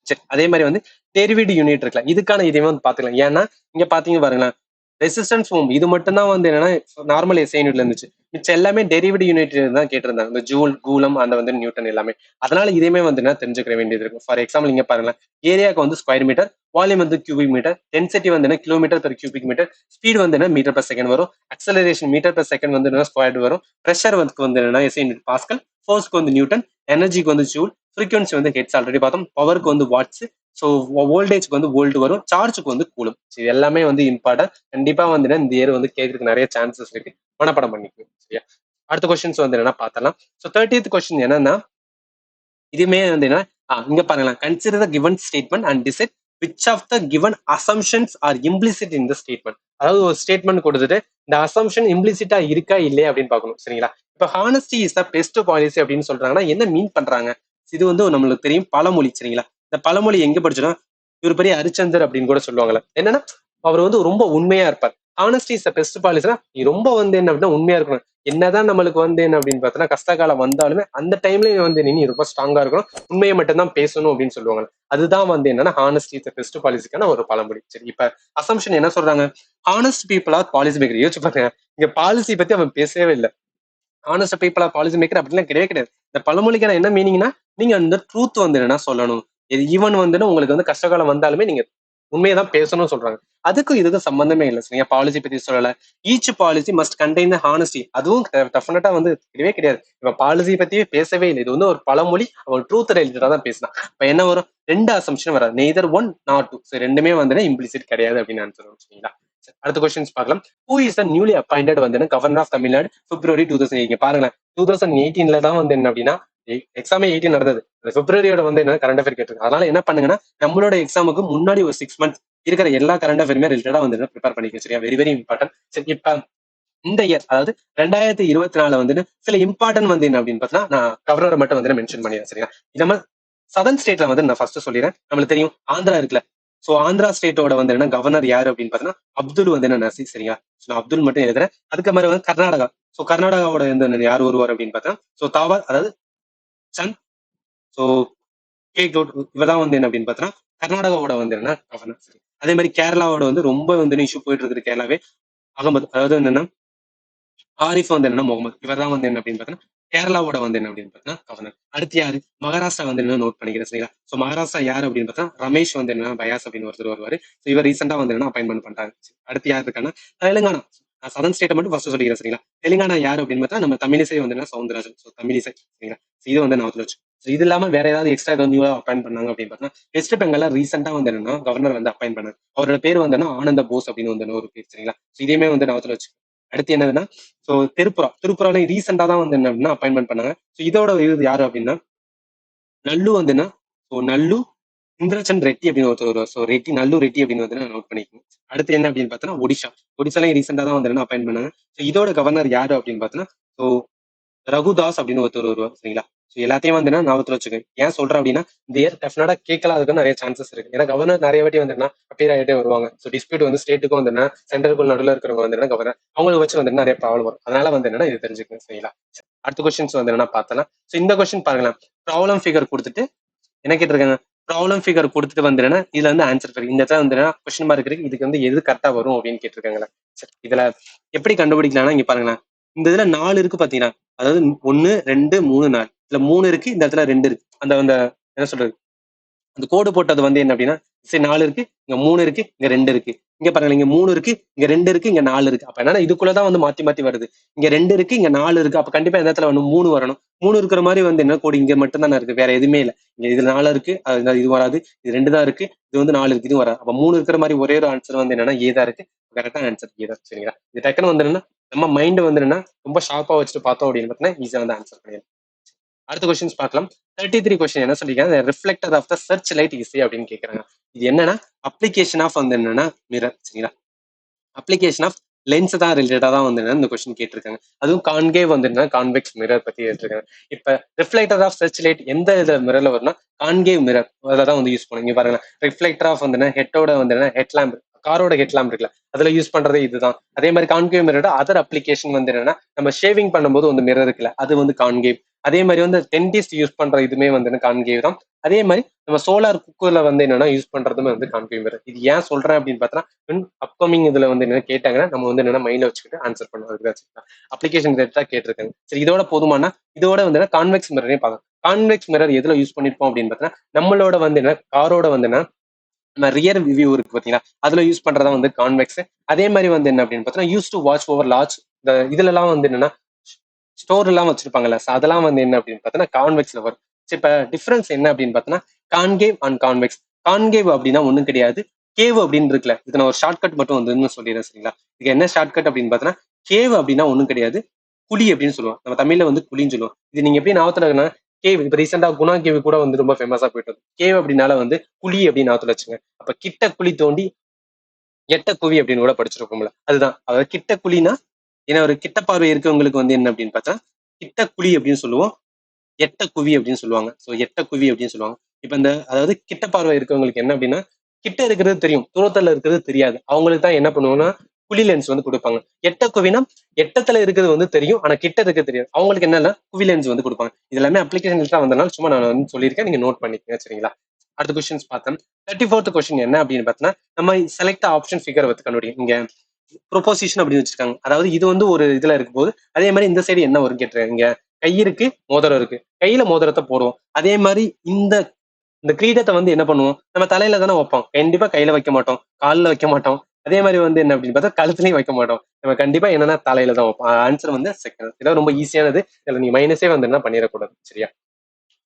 சரி, அதே மாதிரி வந்து டெரிவேட் யூனிட் இருக்குல்ல, இதுக்கான இதையும் வந்து பாத்துக்கலாம். ஏன்னா இங்க பாத்தீங்க பாருங்களேன், ரெசிஸ்டன்ஸ் ஓம் இது மட்டும் தான் வந்து என்னன்னா நார்மல் எஸ்ஐ யூனிட்ல இருந்துச்சு. மிச்சம் எல்லாமே டெரிவேட் யூனிட் தான் கேட்டிருந்தாங்க. இந்த ஜூல், கூலம், அந்த வந்து நியூட்டன் எல்லாமே. அதனால இதையுமே வந்து என்ன தெரிஞ்சுக்க வேண்டியது இருக்கும். ஃபார் எக்ஸாம்பிள் இங்க பாருங்களேன், ஏரியாவுக்கு வந்து ஸ்கொயர் மீட்டர், வால்யூம் வந்து கியூபிக் மீட்டர், டென்சிட்டி வந்து என்ன kilometre per cubic metre, speed வந்து என்ன மீட்டர் பெர் செகண்ட் வரும், அக்சலரேஷன் மீட்டர் பெர் செகண்ட் வந்து என்ன ஸ்கொயர் வரும், ப்ரெஷர் வந்து என்ன எஸ்ஐ யூனிட் பாஸ்கல், ஃபோர்ஸ்க்கு வந்து நியூட்டன், எனர்ஜிக்கு வந்து ஜூல், ஃப்ரீக்வன்சி வந்து ஹெட்ஸ் ஆல்ரெடி பார்த்தோம், பவருக்கு வந்து வாட்ஸ், ஸோ வோல்டேஜ்க்கு வந்து வோல்ட் வரும், சார்ஜுக்கு வந்து கூலும். இது எல்லாமே வந்து இம்பார்ட்டன்ட். கண்டிப்பா வந்து இந்த இயர் வந்து கேட்கறதுக்கு நிறைய சான்சஸ் இருக்கு. மனப்படம் பண்ணிக்கணும். சரியா? அடுத்த கொஸ்டின்ஸ் வந்து என்னன்னா பார்த்தலாம். ஸோ 30th கொஸ்டின் என்னன்னா இதுமே வந்து என்ன இங்க பாருங்களேன். Consider the given statement and decide which of the given assumptions are implicit in the statement. அதாவது ஒரு ஸ்டேட்மெண்ட் கொடுத்துட்டு இந்த அசம்ஷன் இம்ப்ளிசிட்டா இருக்கா இல்லையா அப்படின்னு பார்க்கணும். சரிங்களா? இப்ப honesty is the best policy அப்படின்னு சொல்றாங்கன்னா என்ன மீன் பண்றாங்க? இது வந்து நம்மளுக்கு தெரியும் பழமொழி. சரிங்களா? இந்த பழமொழி எங்க படிச்சோம்னா இவர் பெரிய ஹரிச்சந்தர் அப்படின்னு கூட சொல்லுவாங்கல்ல. என்னன்னா அவர் வந்து ரொம்ப உண்மையா இருப்பார். ஹானஸ்டி இஸ் த பெஸ்ட் பாலிசினா நீ ரொம்ப வந்து என்ன அப்படின்னா உண்மையா இருக்கணும். என்னதான் நம்மளுக்கு வந்து என்ன அப்படின்னு பார்த்தோன்னா கஷ்ட காலம் வந்தாலுமே அந்த டைம்ல வந்து நீ ரொம்ப ஸ்ட்ராங்கா இருக்கணும், உண்மையை மட்டும் தான் பேசணும் அப்படின்னு சொல்லுவாங்க. அதுதான் வந்து என்னன்னா ஹானஸ்டி இஸ் த பெஸ்ட் பாலிசிக்கான ஒரு பழமொழி. சரி, இப்ப அசம்ஷன் என்ன சொல்றாங்க? Honest people are policy maker. யோசிச்சு பாருங்க, இங்க பாலிசி பத்தி அவன் பேசவே இல்லை. Honest people are policy maker அப்படிலாம் கிடையவே கிடையாது. இந்த பழமொழிக்கான என்ன மீனிங்னா நீங்க அந்த ட்ரூத் வந்து என்னன்னா சொல்லணும். ஈவன் வந்து உங்களுக்கு வந்து கஷ்டகாலம் வந்தாலுமே நீங்க உண்மையை தான் பேசணும்னு சொல்றாங்க. அதுக்கும் இதுக்கும் சம்பந்தமே இல்லை. சரிங்க, பாலிசி பத்தி சொல்லல. Each policy must contain the honesty. அதுவும் டெஃபினட்டா வந்து கிடையவே கிடையாது. இப்ப பாலிசி பத்தியே பேசவே இல்லை. இது வந்து ஒரு பழமொழி. அவன் ட்ரூத் ரிலேட்டடா தான் பேசினான். இப்ப என்ன வரும்? ரெண்டு அசம்ஷன் வராது. Neither one not two. ரெண்டுமே வந்து இம்ப்ளிசிட் கிடையாது அப்படின்னு ஆன்சர் வரும். சரிங்களா? அடுத்த கொஸ்டின்ஸ் பார்க்கலாம். Who is the newly appointed வந்து கவர்னர் ஆஃப் தமிழ்நாடு பிப்ரவரி 2008. பாருங்களேன், 2018 தான் வந்து என்ன அப்படின்னா எக்ஸாமே 18 நடந்தது. பிப்ரவரியோட வந்து என்ன கரண்ட் அஃபேர் கேட்டிருக்கு. அதனால என்ன பண்ணுங்கன்னா நம்மளோட எக்ஸாமுக்கு முன்னாடி ஒரு 6 months இருக்கிற எல்லா கரண்ட் அஃபேருமே ரிலேட்டடா வந்து ப்ரிப்பேர் பண்ணிக்க. சரியா? Very very important. சரி, இப்ப இந்த இயர் அதாவது 2024 வந்து சில இம்பார்ட்டன்ட் வந்து என்ன அப்படின்னு பார்த்தா நான் கவர்னரை மட்டும் வந்து மென்ஷன் பண்ணிடுறேன். சரியா? நம்ம சதர்ன் ஸ்டேட்ல வந்து நான் ஃபர்ஸ்ட் சொல்லிடுறேன். நம்மளுக்கு தெரியும் ஆந்திரா இருக்குல்ல. சோ ஆந்திரா ஸ்டேட்டோட வந்து என்ன கவர்னர் யாரு அப்படின்னு பார்த்தீங்கன்னா அப்துல் வந்து என்ன நசி. சரியா? நான் அப்துல் மட்டும் எழுதுறேன். அதுக்கு மாதிரி வந்து கர்நாடகா. சோ கர்நாடகாவோட வந்து யார் வருவார் அப்படின்னு பார்த்தா சோ தாவர், அதாவது சந்த். சோ கே கவுட் இவதான் வந்து என்ன அப்படின்னு பார்த்தா கர்நாடகாவோட வந்து என்ன கவர்னர். சரி, அதே மாதிரி கேரளாவோட வந்து ரொம்ப வந்து இஷ்யூ போயிட்டு இருக்குது கேரளாவே. அகமது, அதாவது என்னன்னா ஆரிஃப் வந்து என்னன்னா முகமது. இவர் தான் வந்து என்ன அப்படின்னு பார்த்தீங்கன்னா கேரளாவோட வந்து என்ன அப்படின்னு பார்த்தீங்கன்னா கவர்னர். அடுத்து யாரு? மகாராஷ்டிரா வந்து என்ன நோட் பண்ணிக்கிறேன். சரிங்களா? சோ மகாராஷ்டிரா யாரு அப்படின்னு பார்த்தா ரமேஷ் வந்து என்ன பயாஸ் அப்படின்னு ஒருத்தர் வருவாரு. சோ இவர் ரீசெண்டா வந்து என்ன அப்பாயின்மெண்ட் பண்றாங்க. அடுத்து யாரு இருக்கான்னா தெலுங்கானா. சதன் ஸ்டேட்டை மட்டும் ஃபர்ஸ்ட் சொல்லிக்கிறேன். சரிங்களா? தெலுங்கானா யாரு அப்படின்னு பார்த்தா நம்ம தமிழிசை வந்து என்ன சவுந்தரராஜன். சோ தமிழிசை. சரிங்களா? இது வந்து நான் வச்சு இது இல்லாம வேற ஏதாவது எக்ஸ்ட்ரா ஏதாவது நியூவா அப்பாயின் பண்ணாங்க அப்படின்னு பார்த்தா வெஸ்ட் பெங்கால ரீசெண்டா வந்து என்னன்னா கவர்னர் வந்து அப்பாயின் பண்ணாங்க. அவரோட பேர் வந்து ஆனந்த போஸ் அப்படின்னு வந்து ஒரு பேர். சரிங்களா? இதையுமே வந்து நான் வச்சு அடுத்து என்னதுன்னா சோ திருப்புரால ரீசெண்டா தான் வந்து என்ன அப்படின்னா அப்பாயின்மெண்ட் பண்ணாங்க. சோ இதோட இது யாரு அப்படின்னா நல்லு வந்து என்ன சோ நல்லு இந்திரச்சன் ரெட்டி அப்படின்னு ஒருத்தர் வருவார். சோ ரெட்டி, நல்லு ரெட்டி அப்படின்னு வந்து நோட் பண்ணிக்கணும். அடுத்து என்ன அப்படின்னு பார்த்தோன்னா ஒடிசாலையும் ரீசெண்டா தான் வந்து என்ன அப்பாயின் பண்ணாங்க. சோ இதோட கவர்னர் யாரு அப்படின்னு பார்த்தோன்னா சோ ரகுதாஸ் அப்படின்னு ஒருத்தர் வருவார். சரிங்களா? சோ எல்லாத்தையும் வந்து ஞாபகத்துல வச்சுக்கோங்க. ஏன் சொல்றேன் அப்படின்னா இந்த இயர் டெஃபினட்டா கேட்கலாம், அதுக்கு நிறைய சான்சஸ் இருக்கு. ஏன்னா கவர்னர் நிறைய வாட்டி வந்து அப்பீர் ஆகிட்டே வருவாங்க. ஸோ டிஸ்பியூட் வந்து ஸ்டேட்டுக்கும் வந்து சென்ட்ரலுக்கும் நடுவில் இருக்கிறவங்க வந்து கவர்னர் அவங்களுக்கு வச்சு வந்து நிறைய ப்ராப்ளம் வரும். அதனால வந்து என்னன்னா இது தெரிஞ்சுக்கணும். சரிங்களா? அடுத்த கொஸ்டின்ஸ் வந்து என்ன பார்த்தலாம். ஸோ இந்த கொஸ்டின் பாருங்களேன். ப்ராப்ளம் ஃபிகர் கொடுத்துட்டு என்ன கேட்டிருக்காங்க? ப்ராப்ளம் ஃபிகர் கொடுத்துட்டு வந்துடுன்னா இதுல வந்து ஆன்சர் இருக்கு. இந்த இடத்துல வந்து கொஸ்டின் மார்க் இருக்கு, இதுக்கு வந்து எது கரெக்டா வரும் அப்படின்னு கேட்டிருக்காங்களா. சரி, இதுல எப்படி கண்டுபிடிக்கலாம்னா இங்க பாருங்களேன். இந்த இதுல 4 இருக்கு பாத்தீங்கன்னா, அதாவது 1 2 3 4 இதுல 3 இருக்கு, இந்த இடத்துல 2 இருக்கு. அந்த அந்த என்ன சொல்றது, அந்த கோடு போட்டது வந்து என்ன அப்படின்னா, சரி 4 இருக்கு, இங்க 3 இருக்கு, இங்க 2 இருக்கு. இங்க பாருங்க, இங்க 3 இருக்கு, இங்க 2 இருக்கு, இங்க 4 இருக்கு. அப்ப என்னன்னா இதுக்குள்ளதான் வந்து மாத்தி மாத்தி வருது. இங்க 2 இருக்கு, இங்க 4 இருக்கு. அப்ப கண்டிப்பா இந்த இடத்துல வந்து 3 வரணும். 3 இருக்கிற மாதிரி வந்து என்ன கோடு இங்க மட்டும் தானே இருக்கு, வேற எதுவுமே இல்ல. இங்க இது 4 இருக்கு, இது வராது. இது 2 தான் இருக்கு, இது வந்து 4 இருக்கு, இது வராது. அப்ப 3 இருக்கிற மாதிரி ஒரே ஒரு ஆன்சர் வந்து என்னன்னா ஏதா இருக்கு. கரெக்டான ஆன்சர் ஏதா. சரிங்களா. இது டக்குன்னு வந்து என்னன்னா நம்ம மைண்ட் வந்து என்னன்னா ரொம்ப ஷார்ப்பா வச்சுட்டு பார்த்தோம் அப்படின்னு பார்த்தீங்கன்னா ஈஸியா வந்து ஆன்சர் பண்ணிடலாம். அடுத்த கொஸ்டின்ஸ் பார்க்கலாம். 33 கொஸ்டின் என்ன சொல்லிருக்காங்க, reflector of the search light is அப்படின்னு கேட்கறாங்க. இது என்னன்னா அப்ளிகேஷன் ஆஃப் வந்து என்னன்னா மிரர். சரிங்களா. அப்ளிகேஷன் ஆஃப் லென்ஸ் தான் ரிலேட்டடா தான் வந்து இந்த கொஸ்டின் கேட்டிருக்காங்க. அதுவும் கான்கேவ் வந்து கான்வெக்ஸ் மிரர் பத்தி கேட்டிருக்காங்க. இப்ப ரிஃப்ளெக்டர் ஆஃப் சர்ச் லைட் எந்த இது மிரர்ல வரும்னா கான்கேவ் மிரர் தான் வந்து யூஸ் பண்ணுங்க. பாருங்க, ரிஃப்ளெக்டர் ஆஃப் வந்து ஹெட்டோட வந்து ஹெட் லேம்ப், காரோட ஹெட் லேம்ப் இருக்குல்ல, அதுல யூஸ் பண்றதே இதுதான். அதே மாதிரி கான்கேவ் மிரரோட அதர் அப்ளிகேஷன் வந்து என்னன்னா நம்ம ஷேவிங் பண்ணும்போது வந்து மிரர் இருக்குல்ல, அது வந்து கான்கேவ். அதே மாதிரி வந்து டென்டிஸ்ட் யூஸ் பண்ற இதுமே வந்து கான்கேவ் தான். அதே மாதிரி நம்ம சோலார் குக்கர்ல வந்து என்னன்னா யூஸ் பண்றதுமே வந்து கான்கேவ் மிரர். இது ஏன் சொல்றேன் அப்படின்னு பார்த்தோன்னா அப்கமிங் இதுல வந்து என்ன கேட்டாங்கன்னா நம்ம வந்து என்னன்னா மைண்ட்ல வச்சுக்கிட்டு ஆன்சர் பண்ணுவோம். அப்ளிகேஷன் தான் கேட்டிருக்காங்க. சரி, இதோட போதுமானா இதோட வந்து கான்வெக்ஸ் மிரரே பார்க்கலாம். கான்வெக்ஸ் மிரர் எதுல யூஸ் பண்ணிருப்போம் அப்படின்னு பார்த்தீங்கன்னா நம்மளோட வந்து என்ன காரோட வந்து என்ன நம்ம ரியர் வியூ இருக்கு பாத்தீங்களா, அதுல யூஸ் பண்றதா வந்து கான்வெக்ஸ். அதே மாதிரி வந்து என்ன அப்படின்னு பார்த்தீங்கன்னா use to watch over large இந்த இதுல எல்லாம் வந்து என்னன்னா ஸ்டோர் எல்லாம் வச்சிருப்பாங்கல்ல, அதெல்லாம் வந்து என்ன அப்படின்னு பார்த்தீங்கன்னா கான்வெக்ஸ்ல வரும். சரி, இப்ப டிஃபரன்ஸ் என்ன அப்படின்னு பார்த்தீங்கன்னா கான்கேவ் அண்ட் கான்வெக்ஸ். கான்கேவ் அப்படின்னா ஒண்ணும் கிடையாது, கேவ் அப்படின்னு இருக்குல்ல, இதுக்கு நான் ஒரு ஷார்ட்கட் மட்டும் வந்து சொல்லிடுறேன். சரிங்களா. இதுக்கு என்ன ஷார்ட்கட் அப்படின்னு பார்த்தீங்கன்னா கேவ் அப்படின்னா ஒண்ணும் கிடையாது, குழி அப்படின்னு சொல்லுவோம். நம்ம தமிழ்ல வந்து குழின்னு சொல்லுவோம். இது நீங்க எப்படி நாவத்துல இருக்குன்னா கேவ். இப்ப ரீசெண்டா குணா கேவ் கூட வந்து ரொம்ப ஃபேமஸா போயிட்டு இருக்கு. கேவ் அப்படின்னால வந்து குழி அப்படின்னு நாவத்துல வச்சுங்க. அப்ப கிட்ட குழி தோண்டி எட்ட குவி அப்படின்னு கூட படிச்சிருக்கோம்ல, அதுதான். அதாவது கிட்ட குழினா ஏன்னா ஒரு கிட்ட பார்வை இருக்கவங்களுக்கு வந்து என்ன அப்படின்னு பார்த்தா கிட்ட குழி அப்படின்னு சொல்லுவோம், எட்ட குவி அப்படின்னு சொல்லுவாங்க. ஸோ எட்ட குவி அப்படின்னு சொல்லுவாங்க. இப்ப இந்த அதாவது கிட்ட பார்வை இருக்கவங்களுக்கு என்ன அப்படின்னா கிட்ட இருக்கிறது தெரியும், தூரத்துல இருக்கிறது தெரியாது. அவங்களுக்கு தான் என்ன பண்ணுவோம்னா குழி லென்ஸ் வந்து கொடுப்பாங்க. எட்ட குவினா எட்டத்துல இருக்கிறது வந்து தெரியும், ஆனா கிட்ட இருக்கிறது தெரியாது. அவங்களுக்கு என்னன்னா குவி லென்ஸ் வந்து கொடுப்பாங்க. இது எல்லாமே அப்ளிகேஷன் தான் வந்தனால சும்மா நான் வந்து சொல்லியிருக்கேன், நீங்க நோட் பண்ணிக்கங்க. சரிங்களா. அடுத்த கொஸ்டின்ஸ் பார்த்தோம். 34th கொஸ்டின் என்ன அப்படின்னு பார்த்தீங்கன்னா நம்ம செலக்ட் ஆப்ஷன் ஃபிகர் வந்து கண்டுபிடிக்கும். இங்க ப்ரொபோசிஷன் அப்படின்னு வச்சிருக்காங்க. அதாவது இது வந்து ஒரு இதுல இருக்கும் போது அதே மாதிரி இந்த சைடு என்ன வரும் கேட்டுருக்காங்க. இங்க கை இருக்கு, மோதிரம் இருக்கு, கையில மோதிரத்தை போடுவோம். அதே மாதிரி இந்த இந்த கிரீடத்தை வந்து என்ன பண்ணுவோம், நம்ம தலையில தானே வைப்போம். கண்டிப்பா கையில வைக்க மாட்டோம், காலில் வைக்க மாட்டோம். அதே மாதிரி வந்து என்ன அப்படின்னு பார்த்தா கழுத்துலயும் வைக்க மாட்டோம். நம்ம கண்டிப்பா என்னன்னா தலையில தான் வைப்போம். ஆன்சர் வந்து செகண்ட். இதெல்லாம் ரொம்ப ஈஸியானது, இதுல நீ மைனஸே வந்து என்ன பண்ணிடக்கூடாது. சரியா.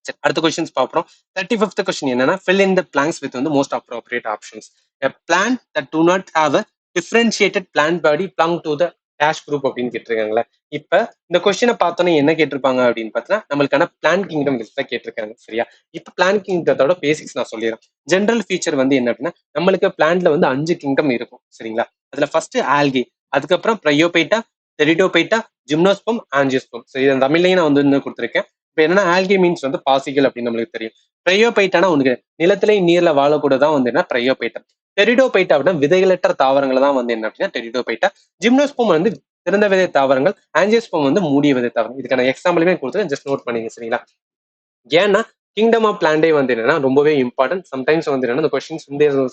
சரி, அடுத்த கொஸ்டின்ஸ் பார்ப்போம். 35th கொஸ்டின் என்னன்னா fill in the blanks with வந்து most appropriate options. A plant that do not have a differentiated plant body belong to the dash group அப்படின்னு கேட்டிருக்காங்களே. இப்ப இந்த கொஸ்டினை பார்த்தோன்னே என்ன கேட்டிருப்பாங்க அப்படின்னு பார்த்தீங்கன்னா நம்மளுக்கான பிளான் கிங்டம் லிஸ்ட் கேட்டிருக்காங்க. சரியா. இப்ப பிளான் கிங்டத்தோட பேசிக்ஸ் நான் சொல்லிடுறேன். ஜென்ரல் ஃபீச்சர் வந்து என்ன அப்படின்னா நம்மளுக்கு பிளான்ட்ல வந்து 5 கிங்டம் இருக்கும். சரிங்களா. அதுல ஃபர்ஸ்ட் ஆல்கி, அதுக்கப்புறம் ப்ரையோபைட்டா, டெரிடோபைட்டா, ஜிம்னோஸ்பம், ஆஞ்சியோஸ்பம். சரி, இதை தமிழ்லையும் நான் வந்து இன்னும் கொடுத்துருக்கேன். இப்ப என்னன்னா ஆல்கே மீன்ஸ் வந்து பாசிகள் அப்படின்னு நம்மளுக்கு தெரியும். ப்ரையோபைட்டானா உனக்கு நிலத்திலேயே நீர்ல வாழக்கூடதான் வந்து என்ன ப்ரையோபைட்டா. டெரிடோபைட்டா அப்படின்னா விதைகளற்ற தாவரங்களை தான் வந்து என்ன அப்படின்னா டெரிடோபைட்டா. ஜிம்னோஸ்போம் வந்து திறந்த விதை தாவரங்கள், ஆஞ்சியோஸ்போம் வந்து மூடிய விதை தாவரங்கள். இதுக்கான எக்ஸாம்பிளுமே கொடுத்துருக்கேன், ஜஸ்ட் நோட் பண்ணிங்க. சரிங்களா. ஏன்னா கிங்டம் ஆஃப் பிளான்டே வந்து என்னன்னா ரொம்பவே இம்பார்ட்டன்ட். சம்டைம்ஸ் வந்து என்னன்னா இந்த கொஸ்டின்ஸ்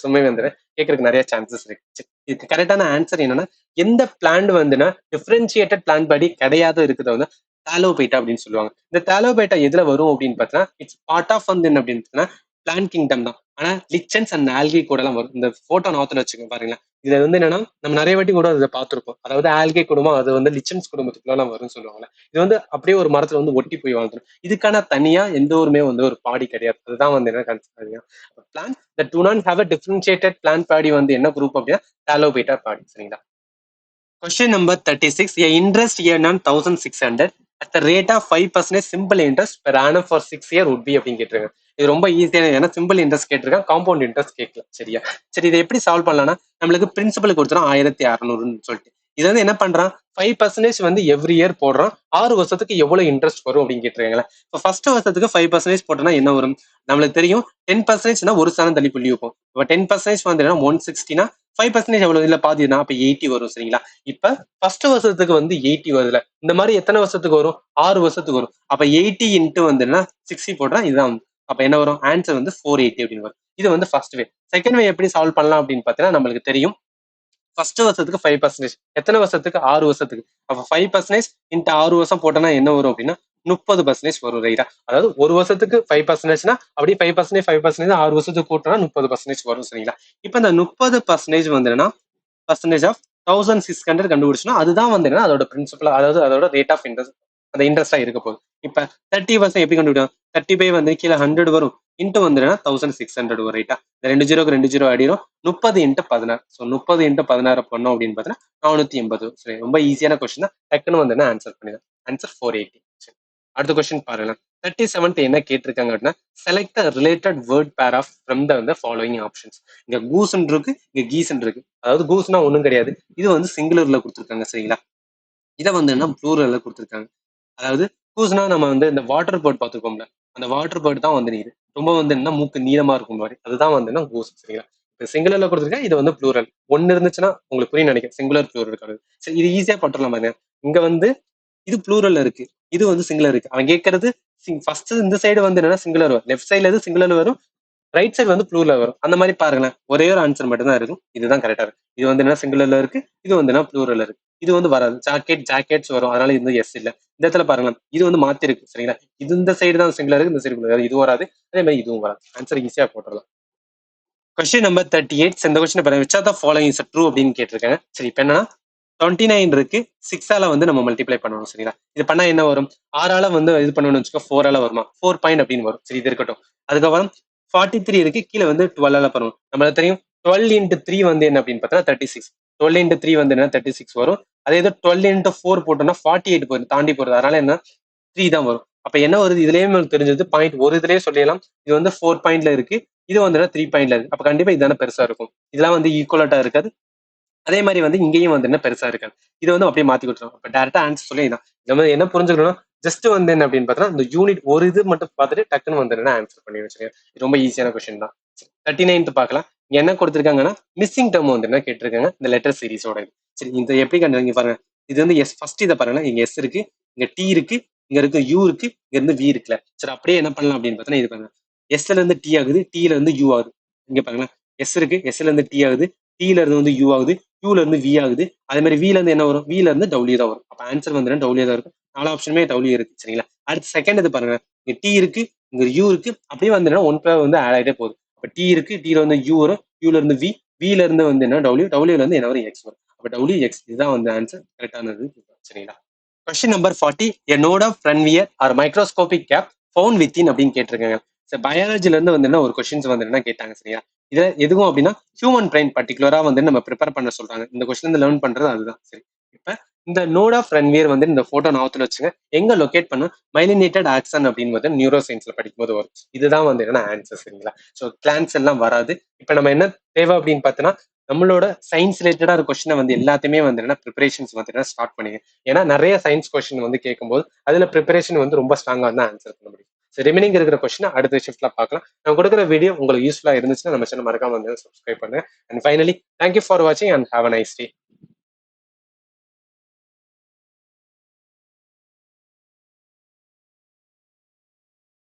சும்மே வந்து கேட்கறதுக்கு நிறைய சான்சஸ் இருக்கு. இதுக்கு கரெக்டான ஆன்சர் என்னன்னா எந்த பிளான்ட் வந்துன்னா டிஃபரன்சியேட்டட் பிளான்ட் படி கிடையாது இருக்குது வந்து தாலோபைட்டா அப்படின்னு சொல்லுவாங்க. இந்த தாலோபைட்டா எதுல வரும் அப்படின்னு பார்த்தீங்கன்னா இட்ஸ் பார்ட் ஆஃப் வந்து என்ன அப்படின்னு பார்த்தீங்கன்னா பிளான்ட் கிங்டம் தான். ஆனா லிச்சன்ஸ் அண்ட் ஆல்கி கூட எல்லாம் வரும். இந்த போட்டோ நாத்துல வச்சுக்கோங்க பாருங்களேன். இதுல வந்து என்னன்னா நம்ம நிறைய வாட்டி கூட அதை பார்த்திருப்போம். அதாவது ஆல்கே குடும்பம் அது வந்து லிச்சன்ஸ் குடும்பத்துக்குள்ள எல்லாம் வரும்னு சொல்லுவாங்க. இது வந்து அப்படியே ஒரு மரத்துல வந்து ஒட்டி போய் வாழ்ந்துடும். இதுக்கான தனியா எந்த ஒருமே வந்து ஒரு பாடி கிடையாது. அதுதான் வந்து என்ன consider plan that do not have a differentiated plant body வந்து என்ன குரூப் அப்படின்னா தாலோபைட்டா பாடி. சரிங்களா. Question number 36. A interest earned on 1600 at the rate of 5% simple interest per annum for 6 year would be அப்படின்னு கேட்டிருக்காங்க. இது ரொம்ப ஈஸியான, ஏன்னா சிம்பிள் இன்ட்ரெஸ்ட் கேட்டிருக்காங்க, காம்பவுண்ட் இன்ட்ரெஸ்ட் கேட்கல. சரியா. சரி, இதை எப்படி சால்வ் பண்ணலாம்னா நம்மளுக்கு பிரின்சிபல் கொடுத்துரும் 1600 சொல்லிட்டு இது வந்து என்ன பண்றான் 5% வந்து எவ்ரி இயர் போடுறான். 6 வருஷத்துக்கு எவ்வளவு இன்ட்ரெஸ்ட் வரும் அப்படின்னு கேட்டிருக்காங்களா. இப்போ ஃபர்ஸ்ட் வருஷத்துக்கு 5% போட்டோம்னா என்ன வரும் நம்மளுக்கு தெரியும். 10% ஒரு ஸ்தானம் தள்ளி புள்ளி வைப்போம். இப்போ 10% வந்து 160னா 5% எவ்வளவு இல்ல பாதினா அப்ப 80 வரும். சரிங்களா. இப்ப ஃபர்ஸ்ட் வருஷத்துக்கு வந்து 80 வருதுல, இந்த மாதிரி எத்தனை வருஷத்துக்கு வரும் 6 வருஷத்துக்கு வரும். அப்ப 80 இன்ட்டு வந்துன்னா 60 போடுறா, இதுதான் அப்ப என்ன வரும் ஆன்சர் வந்து 480 அப்படின்னு வரும். இது வந்து ஃபர்ஸ்ட் வே. செகண்ட் வே எப்படி சால்வ் பண்ணலாம் அப்படின்னு பார்த்தீங்கன்னா நம்மளுக்கு தெரியும். ஃபர்ஸ்ட் வருஷத்துக்கு 5%, எத்தனை வருஷத்துக்கு 6 வருஷத்துக்கு. அப்ப 5% இன்ட்டு 6 வருஷம் போட்டோம்னா என்ன வரும் அப்படின்னா 30% வரும் ரைட்டா. அதாவது ஒரு வருஷத்துக்கு 5%னா அப்படியே 5% 5% 6 வருஷத்துக்கு கூட்டினா 30% வரும் சரிங்களா. இப்ப இந்த 30% வந்து என்னன்னா பர்சன்டேஜ் ஆஃப் 1600 கண்டுபிடிச்சோம்னா அதுதான் வந்து என்ன அதோட பிரின்சிபல், அதாவது அதோட ரேட் ஆஃப் இன்ட்ரெஸ்ட், அந்த இன்ட்ரெஸ்டா இருக்க போகுது. இப்ப 30% எப்படி கண்டுபிடிக்கும், 30 வந்து கீழே 100 வரும், இன்ட்டு வந்து 1600 வரும் ரைட்டா. இந்த 2 ஜீரோக்கு 2 ஜீரோ ஆடிடும், 30 இன்ட்டு 16. ஸோ 30 இன்ட்டு 16 பண்ணோம் அப்படின்னு பார்த்தீங்கன்னா 480. சரி, ரொம்ப ஈஸியான கொஸ்டின் தான், டக்குன்னு வந்து ஆன்சர் பண்ணிடும். ஆன்சர் 480. சரி, அடுத்த கொஸ்டின் பாருங்க. 37th என்ன கேட்டிருக்காங்க அப்படின்னா select related word pair off from the following options. இங்க கூஸ்ன்னு இருக்கு, இங்க கீஸ்ன்னு இருக்கு. அதாவது கூஸ்னா ஒண்ணும் கிடையாது, இது வந்து சிங்குலர்ல கொடுத்துருக்காங்க சரிங்களா. இதை வந்து என்ன ப்ளூரல்ல கொடுத்துருக்காங்க. அதாவது கூஸ்னா நம்ம வந்து இந்த வாட்டர் பேர்ட் பார்த்துருக்கோம்ல, அந்த வாட்டர் பேர்ட் தான் வந்து நீர் ரொம்ப வந்து என்ன மூக்கு நீளமா இருக்கும் மாதிரி, அதுதான் வந்து என்ன கூஸ் சரிங்களா. இப்போ சிங்குலர்ல கொடுத்துருக்கேன், இது வந்து ப்ளூரல். ஒன்னு இருந்துச்சுன்னா உங்களுக்கு புரியும் நினைக்கிறேன், சிங்குலர் ப்ளூரல் இருக்காது. சரி, இது ஈஸியா பட்டுலாம் பாருங்க. இங்க வந்து இது ப்ளூரல்ல இருக்கு, இது வந்து சிங்குலர் இருக்கு. அவன் கேட்கறது ஃபர்ஸ்ட் இந்த சைடு வந்து என்னன்னா சிங்குலர் வரும், லெஃப்ட் சைடுல இருந்து சிங்குலர் வரும், ரைட் சைடு வந்து ப்ளூர்ல வரும். அந்த மாதிரி பாருங்களேன், ஒரே ஒரு ஆன்சர் மட்டும் தான் இருக்கும், இதுதான் கரெக்டா இருக்கு. இது வந்து என்ன சிங்குலர்ல இருக்கு, இது வந்து என்ன ப்ளூரல்ல இருக்கு. இது வந்து வராது, ஜாக்கெட் ஜாக்கெட்ஸ் வரும், அதனால இது எஸ் இல்ல. இந்த இடத்துல பாருங்களேன், இது வந்து மாத்தி இருக்கு சரிங்களா. இது இந்த சைடு தான் சிங்குலர் இருக்கு, இந்த சைடு இது வராது, அதே மாதிரி இதுவும் வராது. ஆன்சர் ஈஸியா போட்டுடலாம். Question number 38. இந்த கொஸ்டின் பாருங்க, which are the following is true அப்படின்னு கேட்டிருக்காங்க. சரி, இப்ப என்னன்னா 29 இருக்கு, 6ஆல வந்து நம்ம மல்டிப்ளை பண்ணணும் சரிங்களா. இது பண்ணா என்ன வரும், 6ஆல வந்து இது பண்ணணும்னு வச்சுக்கோ, 4ஆல வருமா, 4 பாயிண்ட் அப்படின்னு வரும். சரி, இது இருக்கட்டும். அதுக்கப்புறம் 43 இருக்கு, கீழே வந்து 12ஆல பண்ணணும். நம்மளுக்கு தெரியும் 12 இன்ட்டு 3 வந்து என்ன அப்படின்னு பார்த்தா 36. 12 இன்ட்டு 3 வந்து என்ன 36 வரும். அதே இது 12 இன்ட்டு 4 போட்டோம்னா 48 போயிடும், தாண்டி போறது. அதனால என்ன 3 தான் வரும். அப்ப என்ன வருது, இதுலயே நமக்கு தெரிஞ்சது பாயிண்ட் ஒரு இதுலயே சொல்லிடலாம். இது வந்து 4 பாயிண்ட்ல இருக்கு, இது வந்து 3 பாயிண்ட்ல இருக்கு. அப்ப கண்டிப்பா இதுதானே பெருசா இருக்கும். இதெல்லாம் வந்து ஈக்குவலட்டா இருக்காது. அதே மாதிரி வந்து இங்கேயும் வந்து என்ன பெருசா இருக்காது. இதை வந்து அப்படியே மாத்தி கொடுத்துரும். இப்ப டேரக்டா ஆன்சர் சொல்லி நம்ம என்ன புரிஞ்சுக்கணும், ஜஸ்ட் வந்து என்ன அப்படின்னு பார்த்தா இந்த யூனிட் ஒரு இது மட்டும் பார்த்துட்டு டக்குன்னு வந்து என்ன ஆன்சர் பண்ணி வச்சுருங்க. ரொம்ப ஈஸியான கொஸ்டின் தான். 39th பார்க்கலாம். இங்க என்ன கொடுத்துருக்காங்கன்னா மிஸ்ஸிங் டேர்ம் வந்து என்ன கேட்டிருக்காங்க, இந்த லெட்டர் சீரிஸோட. சரி, இந்த எப்படி கண்டு பாருங்க. இது வந்து எஸ், ஃபர்ஸ்ட் இதை பாருங்க, இங்க எஸ் இருக்கு, இங்க டி இருக்கு, இங்க இருக்கு யூ இருக்கு, இங்க இருந்து வி இருக்குல்ல. சரி, அப்படியே என்ன பண்ணலாம் அப்படின்னு பார்த்தா இது பாருங்க, எஸ்ல இருந்து டி ஆகுது, டீல இருந்து யூ ஆகுது. இங்க பாருங்களேன், எஸ் இருக்கு, எஸ்ல இருந்து டி ஆகுது, டீல இருந்து வந்து யூ ஆகுது, யூல இருந்து வி ஆகுது. அதே மாதிரி வில இருந்து என்ன வரும், வில இருந்து டபிள்யூ தான் வரும். அப்ப ஆன்சர் வந்து டபிள்யூ தான் இருக்கும். 4 ஆப்ஷனுமே டபிள்யூ இருக்கு சரிங்களா. அடுத்து செகண்ட் இது பாருங்க, இங்க டி இருக்கு, இங்க யூ இருக்கு, அப்படியே வந்து ஒன் பேர் வந்து ஆட் ஆகிட்டே போகுது. அப்ப டி இருக்கு, டீல வந்து யூ வரும், யூல இருந்து வி, வில இருந்து வந்து என்ன டபிள்யூ, டபிள்யூல இருந்து என்ன வரும் எக்ஸ் வரும். அப்ப டபிள்யூ எக்ஸ், இதுதான் வந்து ஆன்சர் கரெக்டானது சரிங்களா. Question number 40. A node of Frenvier or microscopic cap found within அப்படின்னு கேட்டிருக்காங்க. பயாலஜில இருந்து வந்து என்ன ஒரு கொஸ்டின்ஸ் வந்து என்ன கேட்டாங்க சரியா. இது எதுவும் அப்படின்னா ஹியூமன் பிரெயின் பர்டிகுலரா வந்து நம்ம ப்ரிப்பேர் பண்ண சொல்றாங்க. இந்த கொஸ்டின் லேர்ன் பண்றது அதுதான் சரி. இப்ப இந்த நோட் ஆஃப் ரன்வியர் வந்து இந்த போட்டோ நாத்துல வச்சுங்க, எங்க லொகேட் பண்ணும், மைலினேட்டட் ஆக்சன் அப்படின்னு வந்து நியூரோ சயின்ஸ்ல படிக்கும்போது வரும். இதுதான் வந்து என்ன ஆன்சர் சரிங்களா. ஸோ கிளான்ஸ் எல்லாம் வராது. இப்ப நம்ம என்ன தேவை அப்படின்னு பார்த்தோன்னா நம்மளோட சயின்ஸ் ரிலேட்டடா ஒரு கொஸ்டினை வந்து எல்லாத்தையுமே வந்து என்ன ப்ரிப்பரேஷன்ஸ் வந்து ஸ்டார்ட் பண்ணுங்க. ஏன்னா நிறைய சயின்ஸ் கொஸ்டின் வந்து கேட்கும்போது அதுல ப்ரிப்பரேஷன் வந்து ரொம்ப ஸ்ட்ராங்கா வந்து ஆன்சர் பண்ண முடியும். ரிமைனிங் இருக்கிற கொஸ்டின் அடுத்த ஷிஃப்ட்ல பார்க்கலாம். நான் கொடுக்குற வீடியோ உங்களுக்கு யூஸ்ஃபுல்லா இருந்துச்சுன்னா நம்ம சேனல் மறக்காம வந்து சப்ஸ்கிரைப் பண்ணுங்க. அண்ட் ஃபைனலி தேங்க்யூ ஃபார் வாட்சிங் and have a nice day.